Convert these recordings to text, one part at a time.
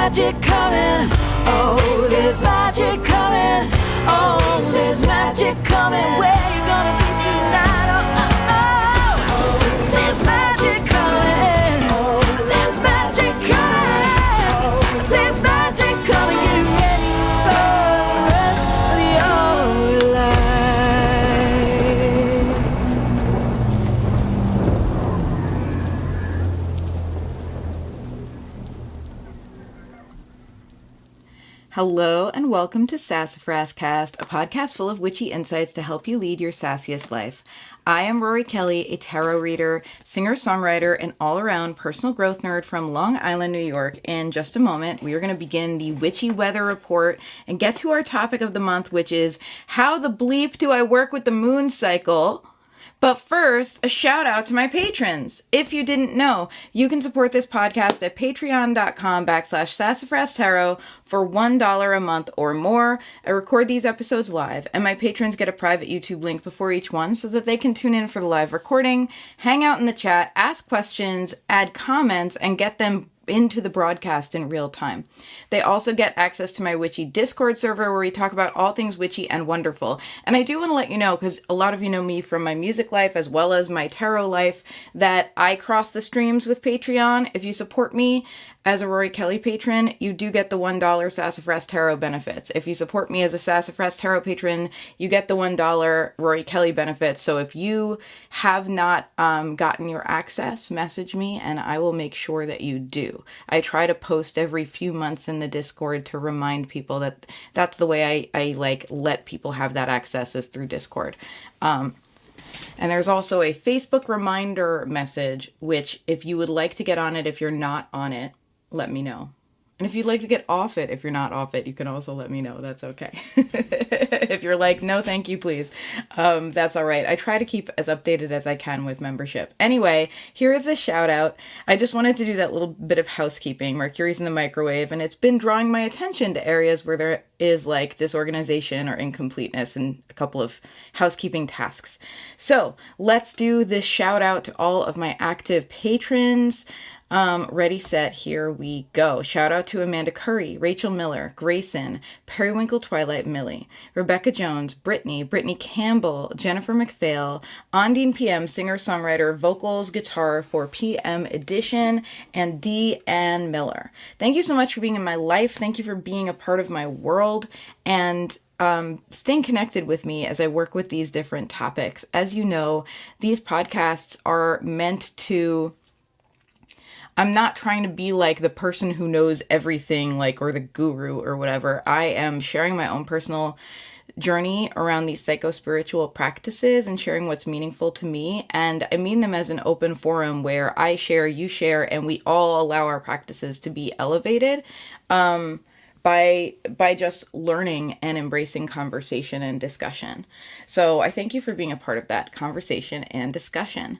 magic coming. Oh, there's magic coming. Oh, there's magic coming. Where you gonna be tonight? Oh, there's magic coming. Oh, there's magic coming. There's magic coming. Get ready for the rest of your life. Hello and welcome to SassafrasCast, a podcast full of witchy insights to help you lead your sassiest life. I am Rory Kelly, a tarot reader, singer-songwriter, and all-around personal growth nerd from Long Island, New York. In just a moment, we are going to begin the witchy weather report and get to our topic of the month, which is how the bleep do I work with the moon cycle? But first, a shout out to my patrons. If you didn't know, you can support this podcast at patreon.com/sassafrastarot for $1 a month or more. I record these episodes live, and my patrons get a private YouTube link before each one so that they can tune in for the live recording, hang out in the chat, ask questions, add comments, and get them into the broadcast in real time. They also get access to my witchy Discord server where we talk about all things witchy and wonderful. And I do want to let you know, because a lot of you know me from my music life as well as my tarot life, that I cross the streams with Patreon. If you support me as a Rory Kelly patron, you do get the $1 Sassafras Tarot benefits. If you support me as a Sassafras Tarot patron, you get the $1 Rory Kelly benefits. So if you have not gotten your access, message me and I will make sure that you do. I try to post every few months in the Discord to remind people that that's the way I like let people have that access is through Discord. And there's also a Facebook reminder message, which if you would like to get on it, if you're not on it, let me know. And if you'd like to get off it, if you're not off it, you can also let me know. That's okay. If you're like, no, thank you, please. That's all right. I try to keep as updated as I can with membership. Anyway, here is a shout out. I just wanted to do that little bit of housekeeping. Mercury's in the microwave, and it's been drawing my attention to areas where there is like disorganization or incompleteness and a couple of housekeeping tasks. So let's do this shout out to all of my active patrons. Ready, set, here we go. Shout out to Amanda Curry, Rachel Miller, Grayson, Periwinkle Twilight Millie, Rebecca Jones, Brittany Campbell, Jennifer McPhail, Ondine PM, singer-songwriter, vocals, guitar for PM Edition, and D. Ann Miller. Thank you so much for being in my life. Thank you for being a part of my world and staying connected with me as I work with these different topics. As you know, these podcasts are meant to... I'm not trying to be like the person who knows everything, like, or the guru or whatever. I am sharing my own personal journey around these psycho-spiritual practices and sharing what's meaningful to me. And I mean them as an open forum where I share, you share, and we all allow our practices to be elevated by just learning and embracing conversation and discussion. So I thank you for being a part of that conversation and discussion.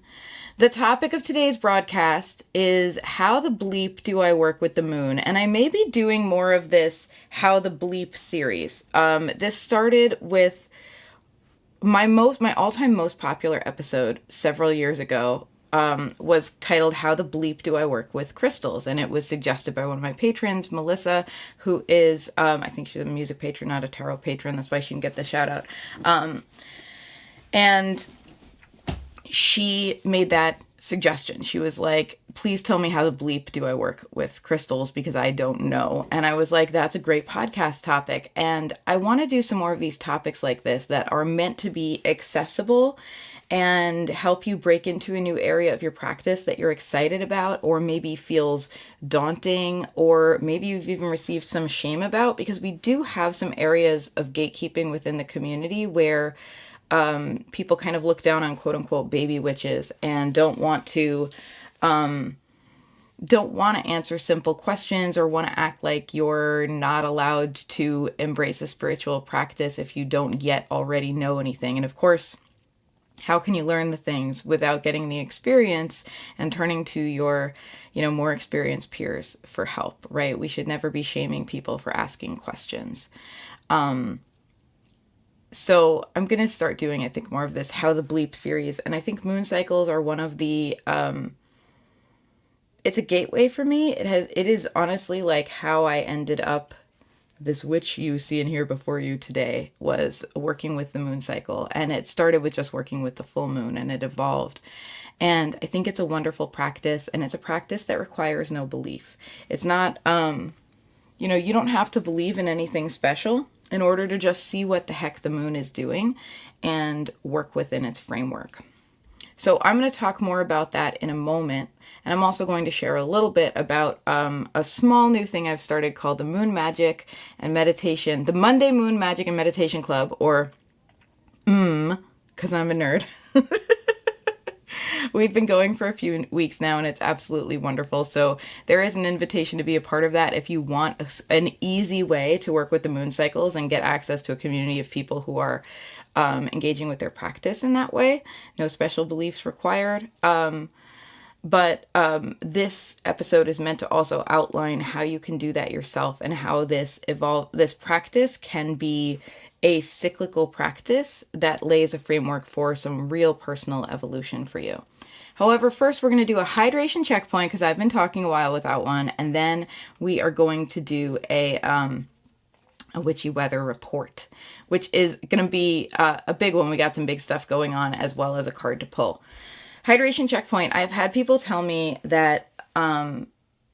The topic of today's broadcast is how the bleep do I work with the moon? And I may be doing more of this How the Bleep series. This started with my all-time most popular episode several years ago was titled How the Bleep Do I Work with Crystals? And it was suggested by one of my patrons, Melissa, who is, I think she's a music patron, not a tarot patron. That's why she can get the shout out. And she made that suggestion. She was like, please tell me how the bleep do I work with crystals because I don't know. And I was like, that's a great podcast topic. And I want to do some more of these topics like this that are meant to be accessible and help you break into a new area of your practice that you're excited about or maybe feels daunting or maybe you've even received some shame about, because we do have some areas of gatekeeping within the community where people kind of look down on quote unquote baby witches and don't want to answer simple questions or want to act like you're not allowed to embrace a spiritual practice if you don't yet already know anything. And of course, how can you learn the things without getting the experience and turning to your, more experienced peers for help, right? We should never be shaming people for asking questions. So I'm going to start doing, I think, more of this How the Bleep series. And I think moon cycles are one of the it's a gateway for me. It is honestly like how I ended up, this witch you see and hear before you today was working with the moon cycle. And it started with just working with the full moon, and it evolved. And I think it's a wonderful practice, and it's a practice that requires no belief. It's not, you don't have to believe in anything special in order to just see what the heck the moon is doing and work within its framework. So I'm going to talk more about that in a moment. And I'm also going to share a little bit about a small new thing I've started called the Moon Magic and Meditation, the Monday Moon Magic and Meditation Club, or because I'm a nerd. We've been going for a few weeks now, and it's absolutely wonderful. So there is an invitation to be a part of that if you want an easy way to work with the moon cycles and get access to a community of people who are engaging with their practice in that way. No special beliefs required. But this episode is meant to also outline how you can do that yourself, and how this practice can be a cyclical practice that lays a framework for some real personal evolution for you. However, first we're going to do a hydration checkpoint, because I've been talking a while without one, and then we are going to do a witchy weather report, which is going to be a big one. We got some big stuff going on, as well as a card to pull. Hydration checkpoint. I've had people tell me that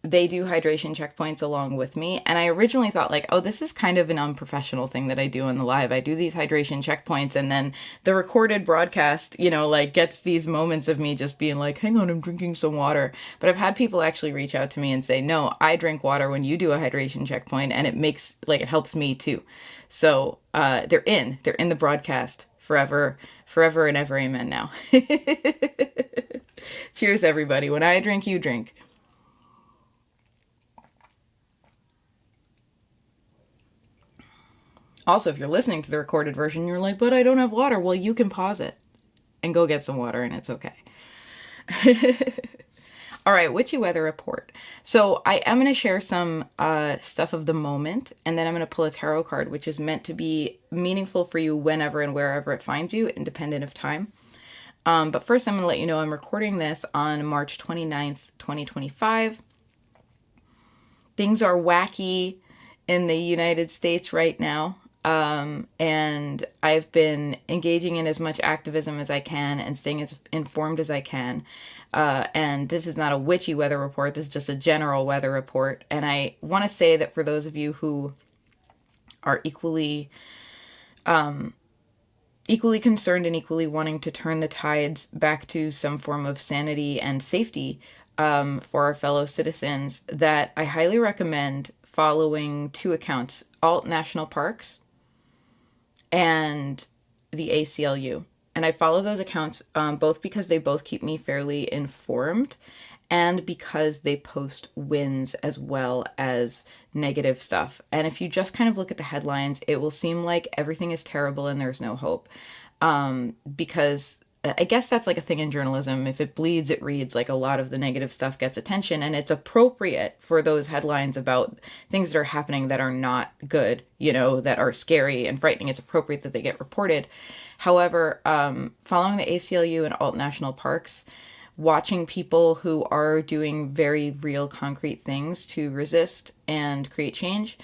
they do hydration checkpoints along with me. And I originally thought like, oh, this is kind of an unprofessional thing that I do on the live. I do these hydration checkpoints, and then the recorded broadcast, gets these moments of me just being like, hang on, I'm drinking some water. But I've had people actually reach out to me and say, no, I drink water when you do a hydration checkpoint, and it helps me too. So they're in the broadcast forever and ever. Amen now. Cheers, everybody. When I drink, you drink. Also, if you're listening to the recorded version, you're like, but I don't have water. Well, you can pause it and go get some water, and it's okay. All right, witchy weather report. So I am going to share some stuff of the moment, and then I'm going to pull a tarot card, which is meant to be meaningful for you whenever and wherever it finds you, independent of time. But first, I'm going to let you know I'm recording this on March 29th, 2025. Things are wacky in the United States right now. And I've been engaging in as much activism as I can and staying as informed as I can. And this is not a witchy weather report. This is just a general weather report. And I want to say that for those of you who are equally concerned and equally wanting to turn the tides back to some form of sanity and safety, for our fellow citizens, that I highly recommend following two accounts, Alt National Parks and the ACLU. And I follow those accounts both because they both keep me fairly informed, and because they post wins as well as negative stuff. And if you just kind of look at the headlines, it will seem like everything is terrible and there's no hope. Because I guess that's like a thing in journalism. If it bleeds, it reads. Like, a lot of the negative stuff gets attention, and it's appropriate for those headlines about things that are happening that are not good, that are scary and frightening. It's appropriate that they get reported. However, following the ACLU and Alt National Parks, watching people who are doing very real concrete things to resist and create change,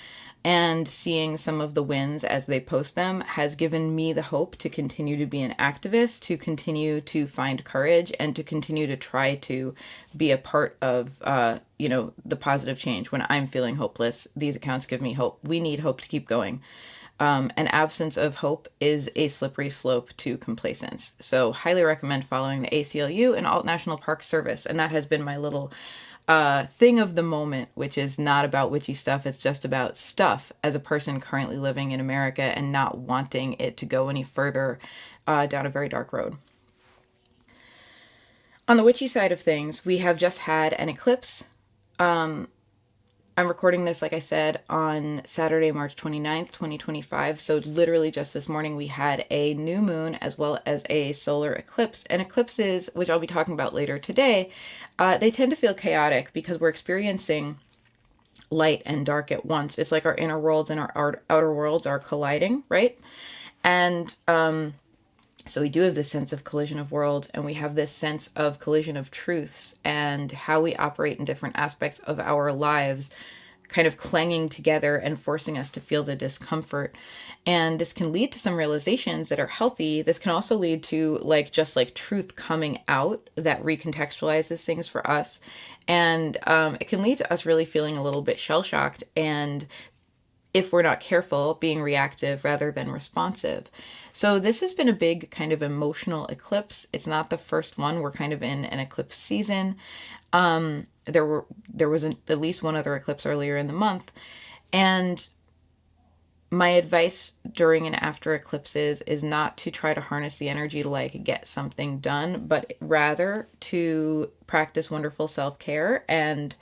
and seeing some of the wins as they post them, has given me the hope to continue to be an activist, to continue to find courage, and to continue to try to be a part of, the positive change. When I'm feeling hopeless, these accounts give me hope. We need hope to keep going. An absence of hope is a slippery slope to complacence. So highly recommend following the ACLU and Alt National Park Service. And that has been my little thing of the moment, which is not about witchy stuff. It's just about stuff as a person currently living in America and not wanting it to go any further down a very dark road. On the witchy side of things, we have just had an eclipse. I'm recording this, like I said, on Saturday, March 29th, 2025. So literally just this morning, we had a new moon as well as a solar eclipse. And eclipses, which I'll be talking about later today, they tend to feel chaotic because we're experiencing light and dark at once. It's like our inner worlds and our outer worlds are colliding, right? And So we do have this sense of collision of worlds, and we have this sense of collision of truths, and how we operate in different aspects of our lives kind of clanging together and forcing us to feel the discomfort. And this can lead to some realizations that are healthy. This can also lead to just truth coming out that recontextualizes things for us. And it can lead to us really feeling a little bit shell-shocked, and if we're not careful, being reactive rather than responsive. So this has been a big kind of emotional eclipse. It's not the first one. We're kind of in an eclipse season. There was at least one other eclipse earlier in the month. And my advice during and after eclipses is not to try to harness the energy to get something done, but rather to practice wonderful self-care and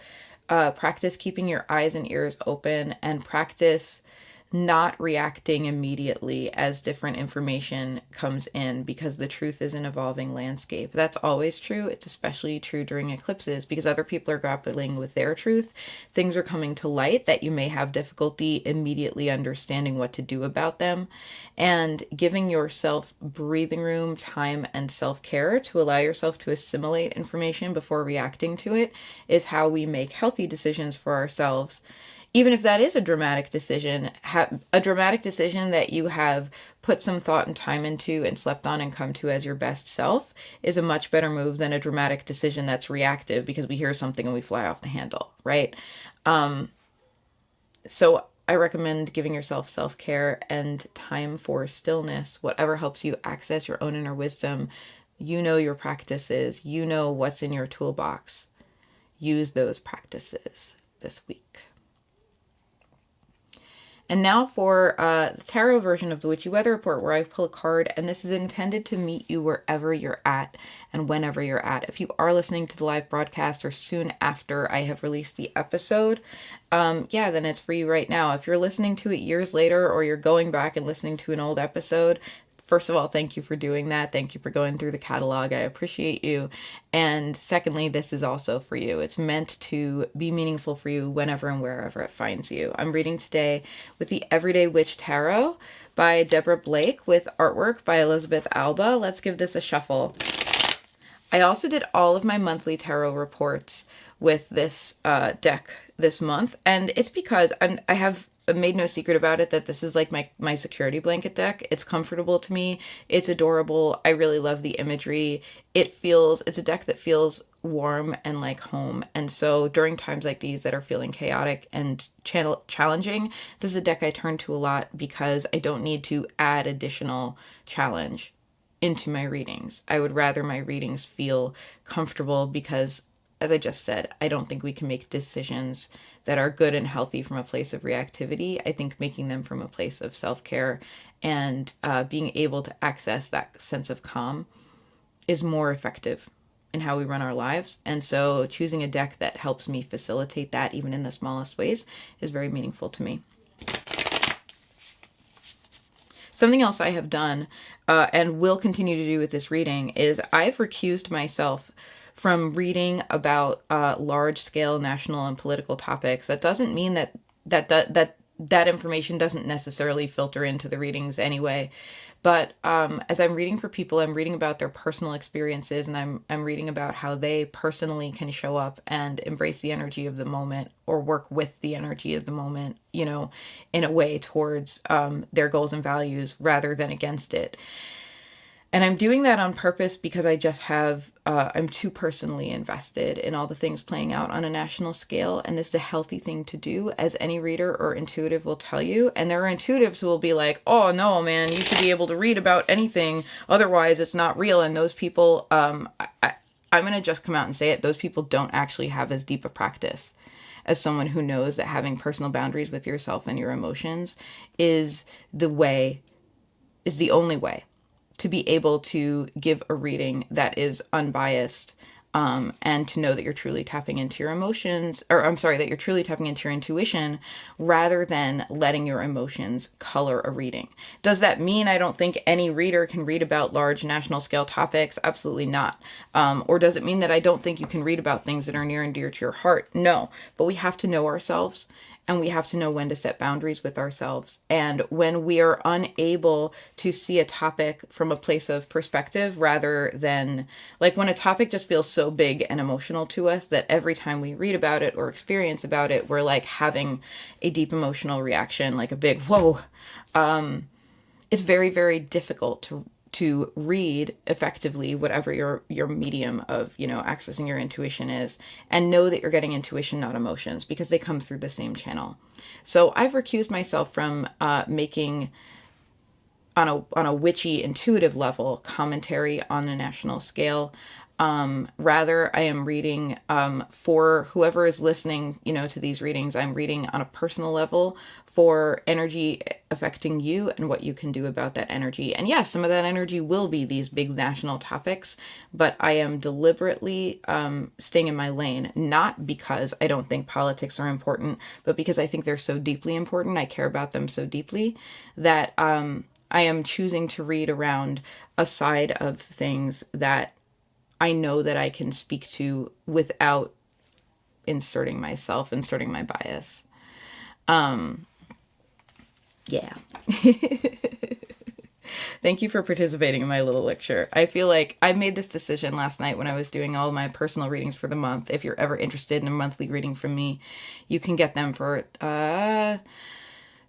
practice keeping your eyes and ears open, and practice not reacting immediately as different information comes in, because the truth is an evolving landscape. That's always true. It's especially true during eclipses, because other people are grappling with their truth. Things are coming to light that you may have difficulty immediately understanding what to do about them. And giving yourself breathing room, time, and self-care to allow yourself to assimilate information before reacting to it is how we make healthy decisions for ourselves. Even if that is a dramatic decision, a dramatic decision that you have put some thought and time into and slept on and come to as your best self is a much better move than a dramatic decision that's reactive because we hear something and we fly off the handle, right? So I recommend giving yourself self-care and time for stillness, whatever helps you access your own inner wisdom. You know your practices. You know what's in your toolbox. Use those practices this week. And now for the tarot version of the Witchy Weather Report, where I pull a card, and this is intended to meet you wherever you're at and whenever you're at. If you are listening to the live broadcast or soon after I have released the episode, then it's for you right now. If you're listening to it years later, or you're going back and listening to an old episode, first of all, thank you for doing that. Thank you for going through the catalog. I appreciate you. And secondly, this is also for you. It's meant to be meaningful for you whenever and wherever it finds you. I'm reading today with the Everyday Witch Tarot by Deborah Blake with artwork by Elizabeth Alba. Let's give this a shuffle. I also did all of my monthly tarot reports with this deck this month. And it's because I have made no secret about it that this is like my security blanket deck. It's comfortable to me. It's adorable. I really love the imagery. It's a deck that feels warm and like home. And so during times like these that are feeling chaotic and challenging, this is a deck I turn to a lot because I don't need to add additional challenge into my readings. I would rather my readings feel comfortable because, as I just said, I don't think we can make decisions that are good and healthy from a place of reactivity. I think making them from a place of self-care and being able to access that sense of calm is more effective in how we run our lives. And so choosing a deck that helps me facilitate that, even in the smallest ways, is very meaningful to me. Something else I have done and will continue to do with this reading is I've recused myself from reading about large-scale national and political topics. That doesn't mean that information doesn't necessarily filter into the readings anyway. But as I'm reading for people, I'm reading about their personal experiences, and I'm reading about how they personally can show up and embrace the energy of the moment, or work with the energy of the moment, in a way towards their goals and values rather than against it. And I'm doing that on purpose because I just I'm too personally invested in all the things playing out on a national scale. And this is a healthy thing to do, as any reader or intuitive will tell you. And there are intuitives who will be like, oh, no, man, you should be able to read about anything. Otherwise, it's not real. And those people, I'm going to just come out and say it. Those people don't actually have as deep a practice as someone who knows that having personal boundaries with yourself and your emotions is the only way to be able to give a reading that is unbiased, and to know that you're truly tapping into your emotions, that you're truly tapping into your intuition rather than letting your emotions color a reading. Does that mean I don't think any reader can read about large national scale topics? Absolutely not. Or does it mean that I don't think you can read about things that are near and dear to your heart? No, but we have to know ourselves. And we have to know when to set boundaries with ourselves. And when we are unable to see a topic from a place of perspective, rather than like when a topic just feels so big and emotional to us that every time we read about it or experience about it, we're like having a deep emotional reaction, like a big whoa. It's very, very difficult to read effectively whatever your medium of, accessing your intuition is, and know that you're getting intuition, not emotions, because they come through the same channel. So I've recused myself from making on a witchy intuitive level commentary on a national scale. Rather, I am reading for whoever is listening, to these readings. I'm reading on a personal level for energy affecting you and what you can do about that energy. And yes, some of that energy will be these big national topics, but I am deliberately staying in my lane, not because I don't think politics are important, but because I think they're so deeply important. I care about them so deeply that I am choosing to read around a side of things that I know that I can speak to without inserting my bias. Yeah. Thank you for participating in my little lecture. I feel like I made this decision last night when I was doing all my personal readings for the month. If you're ever interested in a monthly reading from me, you can get them for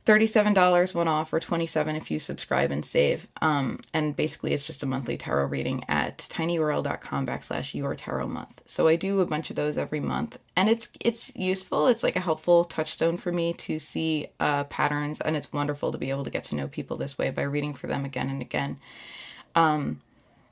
$37 one off, or $27 if you subscribe and save. And basically it's just a monthly tarot reading at tinyurl.com/yourtarotmonth. So I do a bunch of those every month, and it's useful. It's like a helpful touchstone for me to see patterns, and it's wonderful to be able to get to know people this way by reading for them again and again. And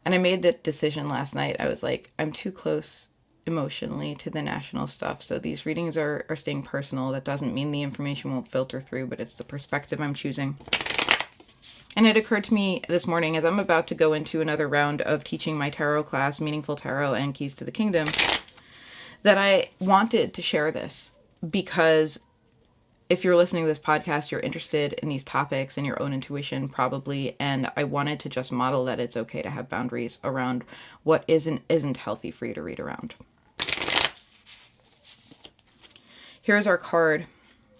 I made that decision last night. I was like, I'm too close emotionally to the national stuff, so these readings are staying personal. That doesn't mean the information won't filter through, but it's the perspective I'm choosing. And it occurred to me this morning, as I'm about to go into another round of teaching my tarot class, Meaningful Tarot and Keys to the Kingdom, that I wanted to share this because if you're listening to this podcast, you're interested in these topics and your own intuition, probably. And I wanted to just model that it's okay to have boundaries around what isn't healthy for you to read around. Here's our card.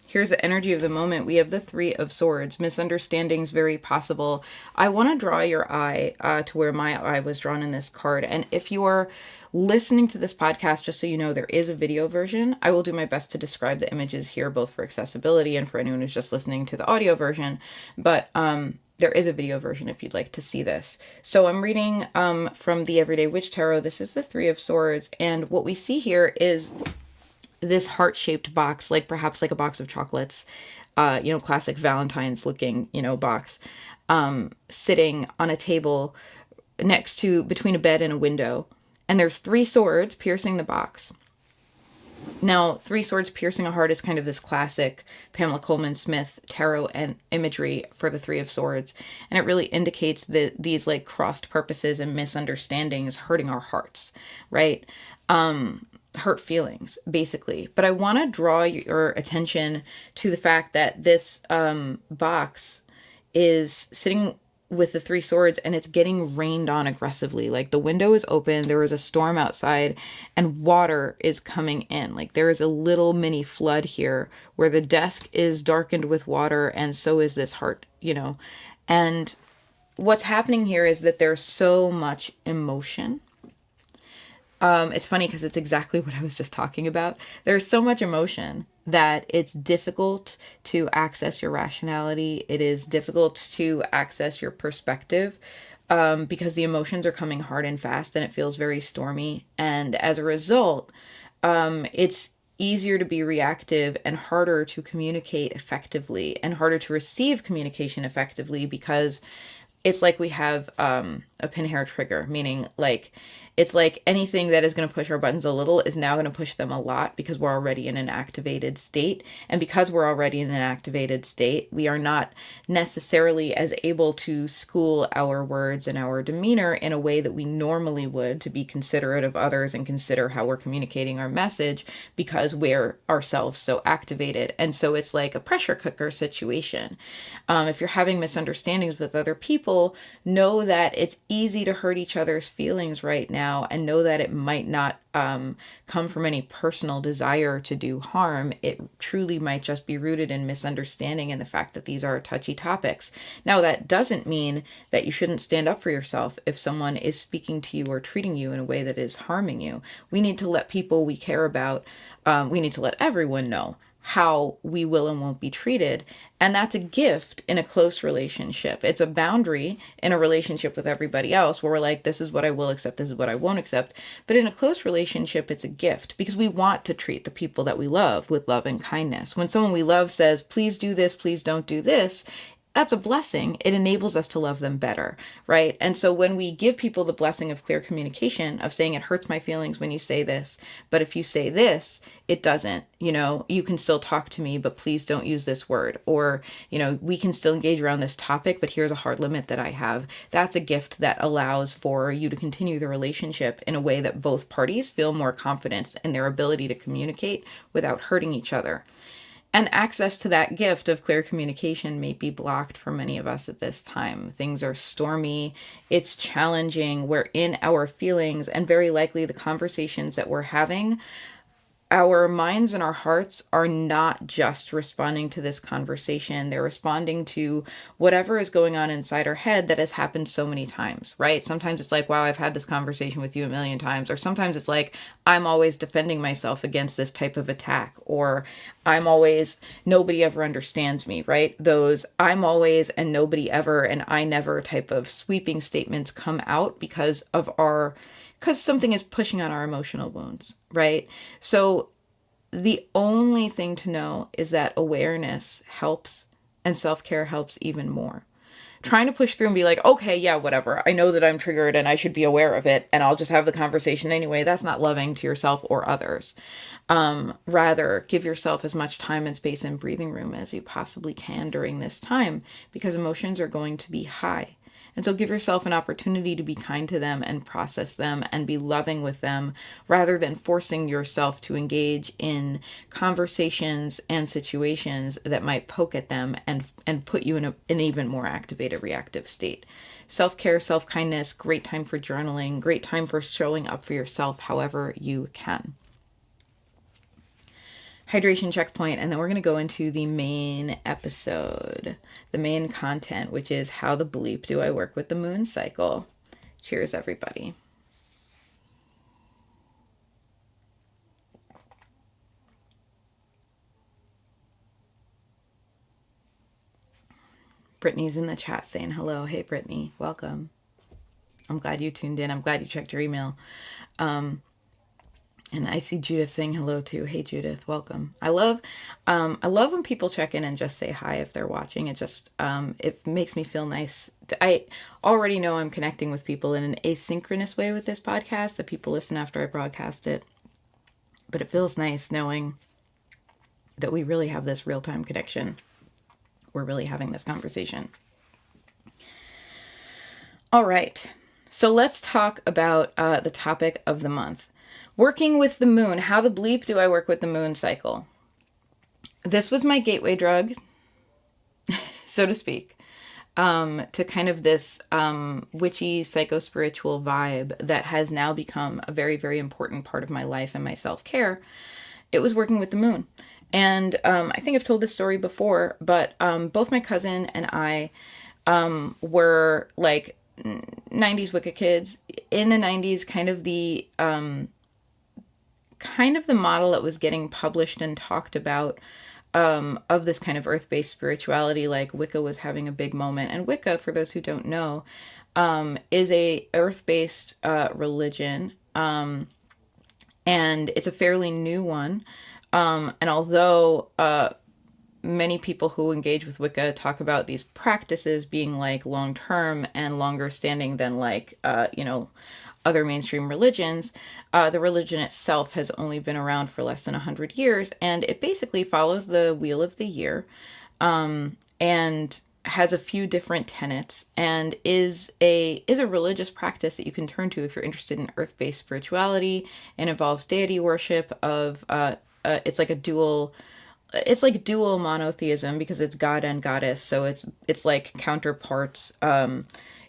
Here's the energy of the moment. We have the Three of Swords. Misunderstandings very possible. I want to draw your eye to where my eye was drawn in this card. And if you are listening to this podcast, just so you know, there is a video version. I will do my best to describe the images here, both for accessibility and for anyone who's just listening to the audio version. But there is a video version if you'd like to see this. So I'm reading from the Everyday Witch Tarot. This is the Three of Swords. And what we see here is this heart-shaped box, like perhaps like a box of chocolates, classic Valentine's looking, box, sitting on a table between a bed and a window. And there's three swords piercing the box. Now, three swords piercing a heart is kind of this classic Pamela Coleman Smith tarot and imagery for the Three of Swords. And it really indicates that these like crossed purposes and misunderstandings hurting our hearts, right? Hurt feelings, basically. But I want to draw your attention to the fact that this box is sitting with the Three Swords and it's getting rained on aggressively. Like the window is open, there was a storm outside, and water is coming in. Like there is a little mini flood here where the desk is darkened with water, and so is this heart, And what's happening here is that there's so much emotion. It's funny because it's exactly what I was just talking about. There's so much emotion that it's difficult to access your rationality. It is difficult to access your perspective because the emotions are coming hard and fast, and it feels very stormy. And as a result, it's easier to be reactive and harder to communicate effectively and harder to receive communication effectively because it's like we have a pin hair trigger, meaning like it's like anything that is going to push our buttons a little is now going to push them a lot because we're already in an activated state. And because we're already in an activated state, we are not necessarily as able to school our words and our demeanor in a way that we normally would to be considerate of others and consider how we're communicating our message because we're ourselves so activated. And so it's like a pressure cooker situation. If you're having misunderstandings with other people, people, know that it's easy to hurt each other's feelings right now, and know that it might not come from any personal desire to do harm. It truly might just be rooted in misunderstanding and the fact that these are touchy topics. Now, that doesn't mean that you shouldn't stand up for yourself if someone is speaking to you or treating you in a way that is harming you. We need to let people we care about, we need to let everyone know how we will and won't be treated. And that's a gift in a close relationship. It's a boundary in a relationship with everybody else where we're like, this is what I will accept, this is what I won't accept. But in a close relationship, it's a gift because we want to treat the people that we love with love and kindness. When someone we love says, please do this, please don't do this, that's a blessing. It enables us to love them better, right? And so when we give people the blessing of clear communication, of saying it hurts my feelings when you say this, but if you say this, it doesn't, you can still talk to me, but please don't use this word. Or, we can still engage around this topic, but here's a hard limit that I have. That's a gift that allows for you to continue the relationship in a way that both parties feel more confidence in their ability to communicate without hurting each other. And access to that gift of clear communication may be blocked for many of us at this time. Things are stormy, it's challenging, we're in our feelings, and very likely the conversations that we're having, our minds and our hearts are not just responding to this conversation. They're responding to whatever is going on inside our head that has happened so many times, right? Sometimes it's like, wow, I've had this conversation with you a million times. Or sometimes it's like, I'm always defending myself against this type of attack. Or nobody ever understands me, right? Those I'm always and nobody ever and I never type of sweeping statements come out because something is pushing on our emotional wounds, right? So the only thing to know is that awareness helps and self-care helps even more. Trying to push through and be like, okay, yeah, whatever. I know that I'm triggered and I should be aware of it and I'll just have the conversation anyway. That's not loving to yourself or others. Rather, give yourself as much time and space and breathing room as you possibly can during this time because emotions are going to be high. And so give yourself an opportunity to be kind to them and process them and be loving with them rather than forcing yourself to engage in conversations and situations that might poke at them and put you in an even more activated reactive state. Self-care, self-kindness, great time for journaling, great time for showing up for yourself however you can. Hydration checkpoint, and then we're going to go into the main episode, the main content, which is how the bleep do I work with the moon cycle. Cheers, everybody. Brittany's in the chat saying hello. Hey, Brittany, welcome. I'm glad you tuned in. I'm glad you checked your email. And I see Judith saying hello too. Hey Judith, welcome. I love when people check in and just say hi if they're watching. It just it makes me feel nice. I already know I'm connecting with people in an asynchronous way with this podcast, that people listen after I broadcast it. But it feels nice knowing that we really have this real-time connection. We're really having this conversation. All right. So let's talk about the topic of the month. Working with the moon. How the bleep do I work with the moon cycle? This was my gateway drug, so to speak, to kind of this witchy psycho-spiritual vibe that has now become a very, very important part of my life and my self-care. It was working with the moon. And I think I've told this story before, but both my cousin and I were like 90s Wicca kids. In the 90s, kind of the model that was getting published and talked about of this kind of earth-based spirituality, like Wicca was having a big moment. And Wicca, for those who don't know, is a earth-based religion, and it's a fairly new one. And although many people who engage with Wicca talk about these practices being like long-term and longer standing than like, other mainstream religions, the religion itself has only been around for less than 100 years, and it basically follows the wheel of the year, and has a few different tenets, and is a religious practice that you can turn to if you're interested in earth-based spirituality, and involves deity worship of it's like a dual it's like dual monotheism because it's God and goddess. So it's like counterparts,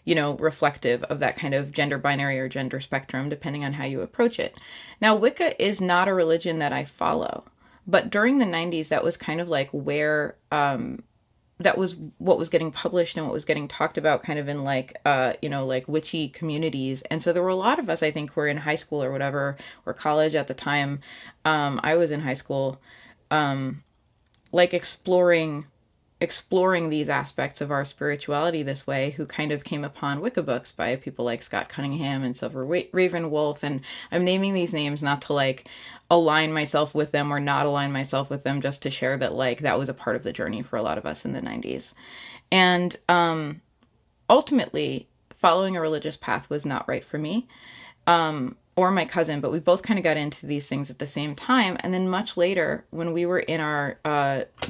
reflective of that kind of gender binary or gender spectrum, depending on how you approach it. Now, Wicca is not a religion that I follow, but during the 90s, that was kind of like where, that was what was getting published and what was getting talked about kind of in like, like witchy communities. And so there were a lot of us, I think, who were in high school or whatever, or college at the time. I was in high school, like exploring these aspects of our spirituality this way, who kind of came upon Wicca books by people like Scott Cunningham and Silver Raven Wolf. And I'm naming these names not to like align myself with them or not align myself with them, just to share that like that was a part of the journey for a lot of us in the 90s. And ultimately, following a religious path was not right for me. Or my cousin, but we both kind of got into these things at the same time. And then much later, when we were in our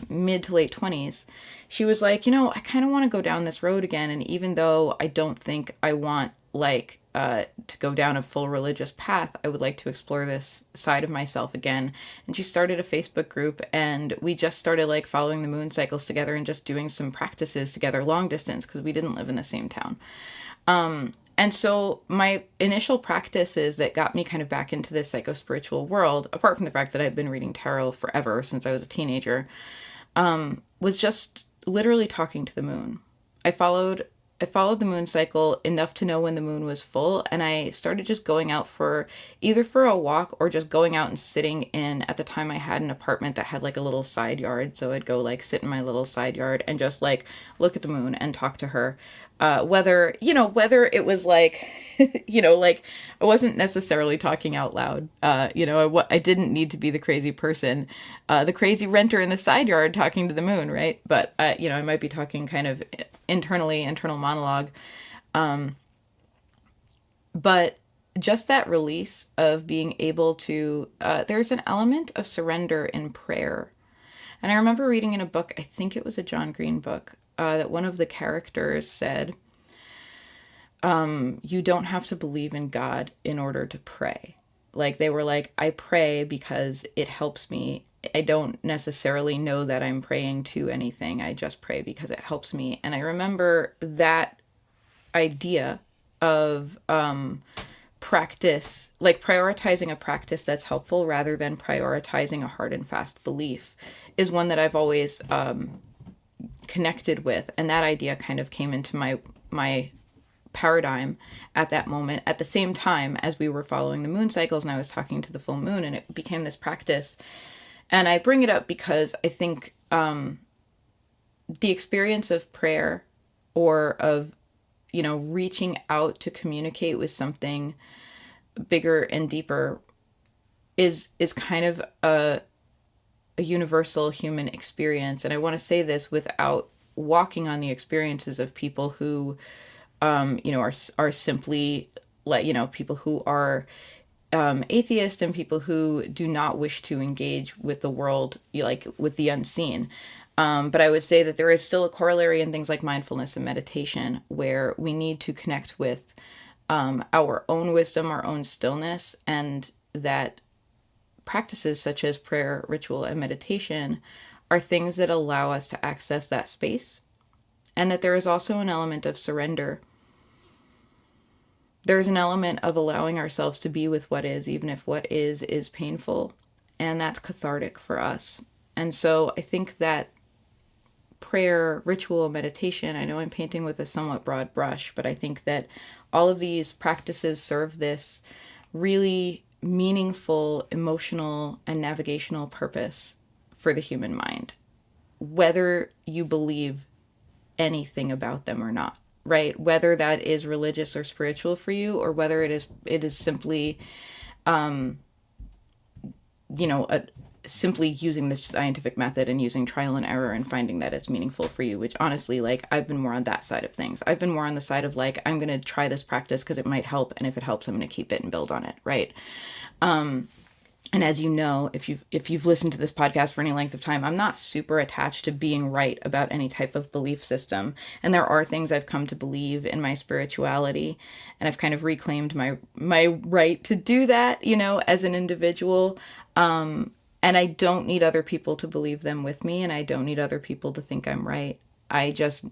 mid to late 20s, she was like, I kind of want to go down this road again. And even though I don't think I want like to go down a full religious path, I would like to explore this side of myself again. And she started a Facebook group, and we just started like following the moon cycles together and just doing some practices together long distance, because we didn't live in the same town. And so my initial practices that got me kind of back into this psycho-spiritual world, apart from the fact that I've been reading tarot forever since I was a teenager, was just literally talking to the moon. I followed the moon cycle enough to know when the moon was full, and I started just going out for a walk or just going out and sitting in. At the time, I had an apartment that had like a little side yard, so I'd go like sit in my little side yard and just like look at the moon and talk to her. Whether it was like, like I wasn't necessarily talking out loud. I didn't need to be the crazy person, the crazy renter in the side yard talking to the moon, right? But, I might be talking kind of internal monologue. But just that release of being able to, there's an element of surrender in prayer. And I remember reading in a book, I think it was a John Green book, that one of the characters said, you don't have to believe in God in order to pray. Like they were like, I pray because it helps me. I don't necessarily know that I'm praying to anything. I just pray because it helps me. And I remember that idea of practice, like prioritizing a practice that's helpful rather than prioritizing a hard and fast belief, is one that I've always connected with. And that idea kind of came into my paradigm at that moment, at the same time as we were following the moon cycles and I was talking to the full moon, and it became this practice. And I bring it up because I think the experience of prayer, or of reaching out to communicate with something bigger and deeper, is kind of a universal human experience. And I want to say this without walking on the experiences of people who, are simply like, people who are atheist and people who do not wish to engage with the world, like with the unseen. But I would say that there is still a corollary in things like mindfulness and meditation, where we need to connect with our own wisdom, our own stillness, and that practices such as prayer, ritual, and meditation are things that allow us to access that space. And that there is also an element of surrender. There's an element of allowing ourselves to be with what is, even if what is painful. And that's cathartic for us. And so I think that prayer, ritual, meditation, I know I'm painting with a somewhat broad brush, but I think that all of these practices serve this really meaningful, emotional, and navigational purpose for the human mind, whether you believe anything about them or not, right? Whether that is religious or spiritual for you, or whether it is simply, simply using the scientific method and using trial and error and finding that it's meaningful for you, which honestly, like, I've been more on that side of things. I've been more on the side of like, I'm going to try this practice because it might help. And if it helps, I'm going to keep it and build on it. Right. And as you know, if you've listened to this podcast for any length of time, I'm not super attached to being right about any type of belief system. And there are things I've come to believe in my spirituality, and I've kind of reclaimed my right to do that, as an individual. And I don't need other people to believe them with me, and I don't need other people to think I'm right. I just,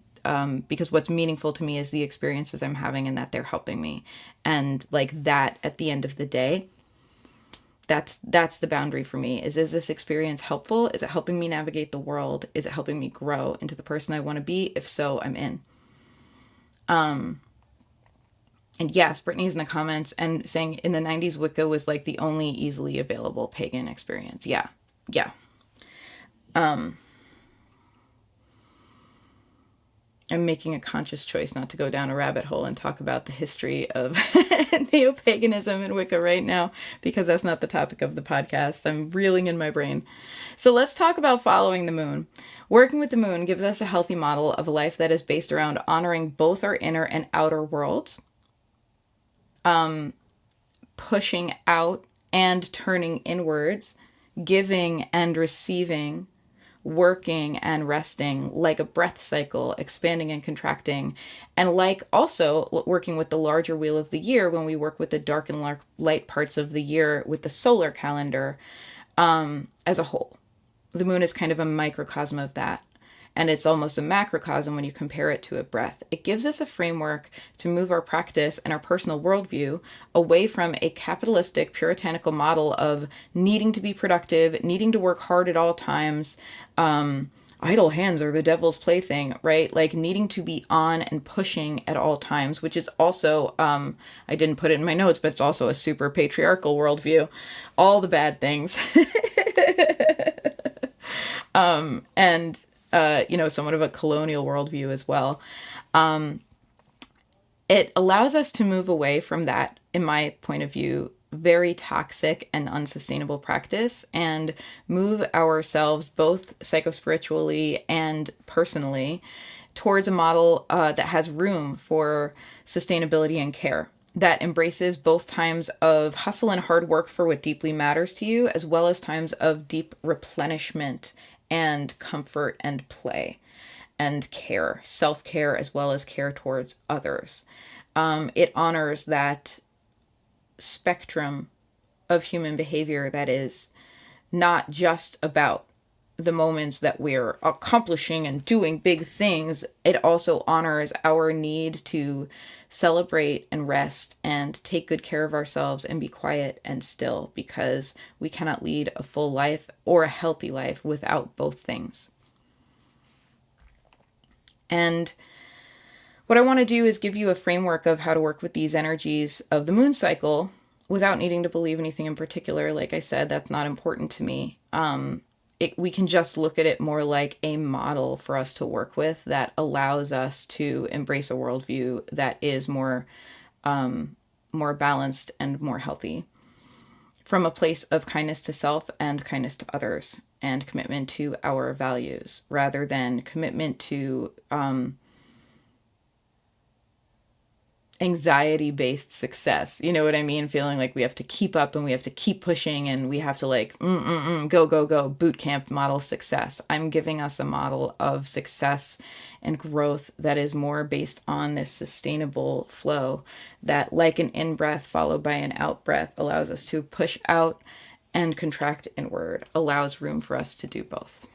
because what's meaningful to me is the experiences I'm having and that they're helping me. And like that at the end of the day, that's the boundary for me. Is this experience helpful? Is it helping me navigate the world? Is it helping me grow into the person I want to be? If so, I'm in. And yes, Brittany's in the comments and saying in the 90s, Wicca was like the only easily available pagan experience. Yeah. Yeah. I'm making a conscious choice not to go down a rabbit hole and talk about the history of neo-paganism and Wicca right now, because that's not the topic of the podcast. I'm reeling in my brain. So let's talk about following the moon. Working with the moon gives us a healthy model of a life that is based around honoring both our inner and outer worlds, pushing out and turning inwards, giving and receiving, working and resting, like a breath cycle, expanding and contracting, and like also working with the larger wheel of the year when we work with the dark and light parts of the year with the solar calendar as a whole. The moon is kind of a microcosm of that. And it's almost a macrocosm when you compare it to a breath. It gives us a framework to move our practice and our personal worldview away from a capitalistic, puritanical model of needing to be productive, needing to work hard at all times. Idle hands are the devil's plaything, right? Like needing to be on and pushing at all times, which is also, I didn't put it in my notes, but it's also a super patriarchal worldview. All the bad things. And somewhat of a colonial worldview as well. It allows us to move away from that, in my point of view, very toxic and unsustainable practice and move ourselves both psychospiritually and personally towards a model that has room for sustainability and care, that embraces both times of hustle and hard work for what deeply matters to you, as well as times of deep replenishment and comfort and play and care, self-care, as well as care towards others. It honors that spectrum of human behavior that is not just about the moments that we're accomplishing and doing big things. It also honors our need to celebrate and rest and take good care of ourselves and be quiet and still, because we cannot lead a full life or a healthy life without both things. And what I want to do is give you a framework of how to work with these energies of the moon cycle without needing to believe anything in particular. Like I said, that's not important to me. We can just look at it more like a model for us to work with that allows us to embrace a worldview that is more balanced and more healthy, from a place of kindness to self and kindness to others and commitment to our values, rather than commitment to anxiety-based success. You know what I mean? Feeling like we have to keep up and we have to keep pushing and we have to like, go, boot camp model success. I'm giving us a model of success and growth that is more based on this sustainable flow that, like an in-breath followed by an out-breath, allows us to push out and contract inward, allows room for us to do both.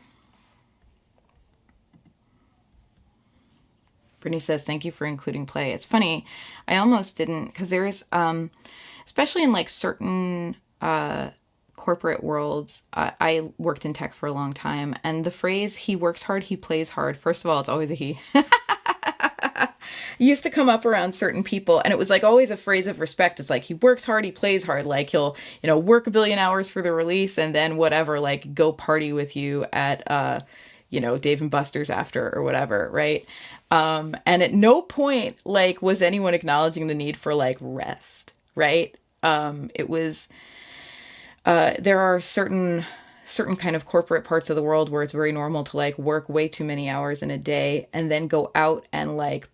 Brittany says, thank you for including play. It's funny, I almost didn't, because there's, especially in like certain corporate worlds, I worked in tech for a long time, and the phrase, he works hard, he plays hard, first of all, it's always a he. Used to come up around certain people, and it was like always a phrase of respect. It's like, he works hard, he plays hard, like he'll, work a billion hours for the release, and then whatever, like go party with you at, Dave and Buster's after or whatever, right? And at no point, like, was anyone acknowledging the need for, like, rest, right? It was, there are certain kind of corporate parts of the world where it's very normal to, like, work way too many hours in a day and then go out and, like,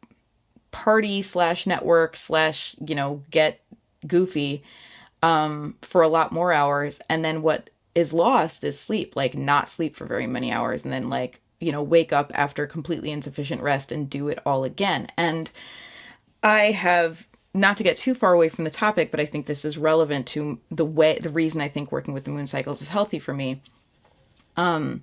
party / network / get goofy, for a lot more hours. And then what is lost is sleep, like, not sleep for very many hours. And then, like, wake up after completely insufficient rest and do it all again. And I have not to get too far away from the topic, but I think this is relevant to the reason I think working with the moon cycles is healthy for me. I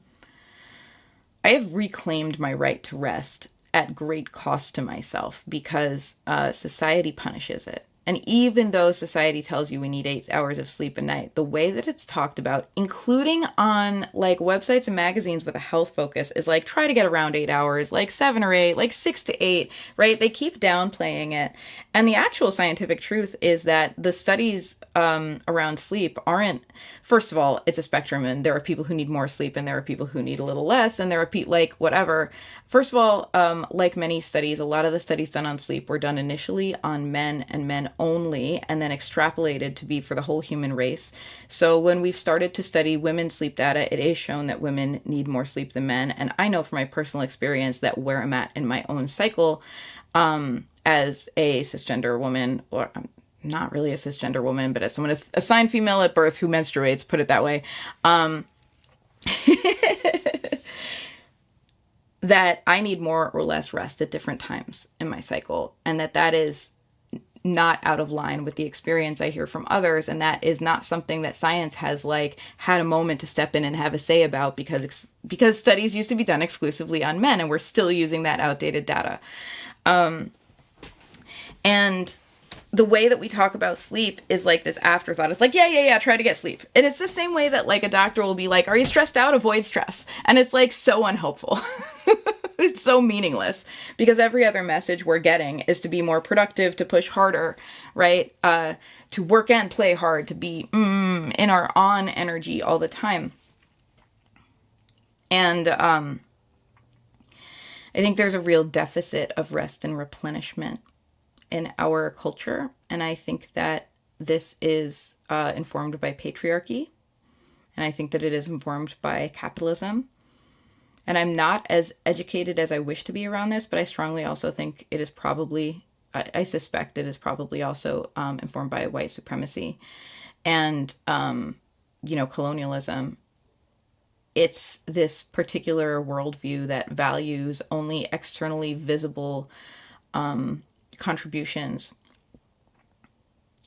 have reclaimed my right to rest at great cost to myself because society punishes it. And even though society tells you we need 8 hours of sleep a night, the way that it's talked about, including on like websites and magazines with a health focus, is like try to get around 8 hours, like 7 or 8, like 6 to 8, right? They keep downplaying it. And the actual scientific truth is that the studies around sleep aren't, first of all, it's a spectrum, and there are people who need more sleep and there are people who need a little less, and there are people like whatever. First of all, like many studies, a lot of the studies done on sleep were done initially on men and men only, and then extrapolated to be for the whole human race. So when we've started to study women's sleep data, it is shown that women need more sleep than men. And I know from my personal experience that where I'm at in my own cycle, as a cisgender woman, or I'm not really a cisgender woman, but as someone assigned female at birth who menstruates, put it that way, that I need more or less rest at different times in my cycle, and that is not out of line with the experience I hear from others, and that is not something that science has like had a moment to step in and have a say about, because studies used to be done exclusively on men, and we're still using that outdated data. And the way that we talk about sleep is like this afterthought. It's like, yeah, try to get sleep. And it's the same way that like a doctor will be like, are you stressed out? Avoid stress. And it's like so unhelpful. It's so meaningless, because every other message we're getting is to be more productive, to push harder, right? To work and play hard, to be in our on energy all the time. And I think there's a real deficit of rest and replenishment in our culture. And I think that this is informed by patriarchy. And I think that it is informed by capitalism. And I'm not as educated as I wish to be around this, but I strongly also think it is probably, I suspect it is probably also informed by white supremacy and, colonialism. It's this particular worldview that values only externally visible contributions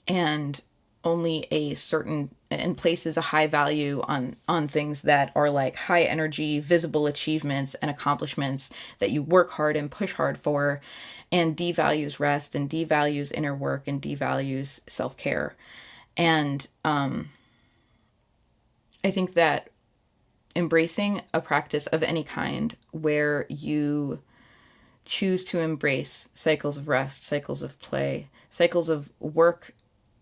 and only a certain, and places a high value on things that are like high energy, visible achievements and accomplishments that you work hard and push hard for, and devalues rest and devalues inner work and devalues self-care. And I think that embracing a practice of any kind where you choose to embrace cycles of rest, cycles of play, cycles of work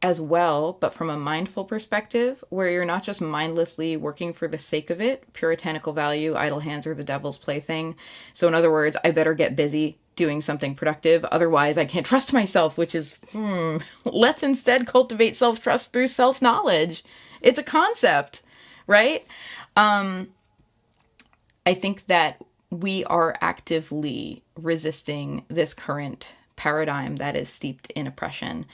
as well, but from a mindful perspective, where you're not just mindlessly working for the sake of it, puritanical value, idle hands are the devil's plaything. So in other words, I better get busy doing something productive, otherwise I can't trust myself, which is, let's instead cultivate self-trust through self-knowledge. It's a concept, right? I think that we are actively resisting this current paradigm that is steeped in oppression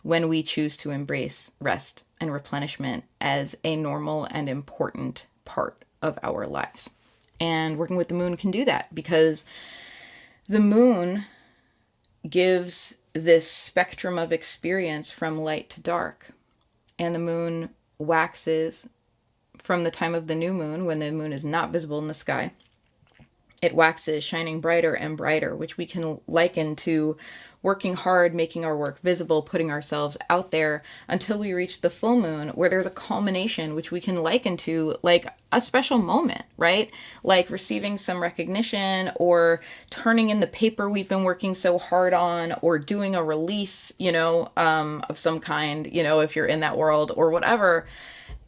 when we choose to embrace rest and replenishment as a normal and important part of our lives. And working with the moon can do that, because the moon gives this spectrum of experience from light to dark. And the moon waxes from the time of the new moon, when the moon is not visible in the sky. It waxes, shining brighter and brighter, which we can liken to working hard, making our work visible, putting ourselves out there until we reach the full moon, where there's a culmination, which we can liken to like a special moment, right? Like receiving some recognition, or turning in the paper we've been working so hard on, or doing a release, of some kind, if you're in that world or whatever.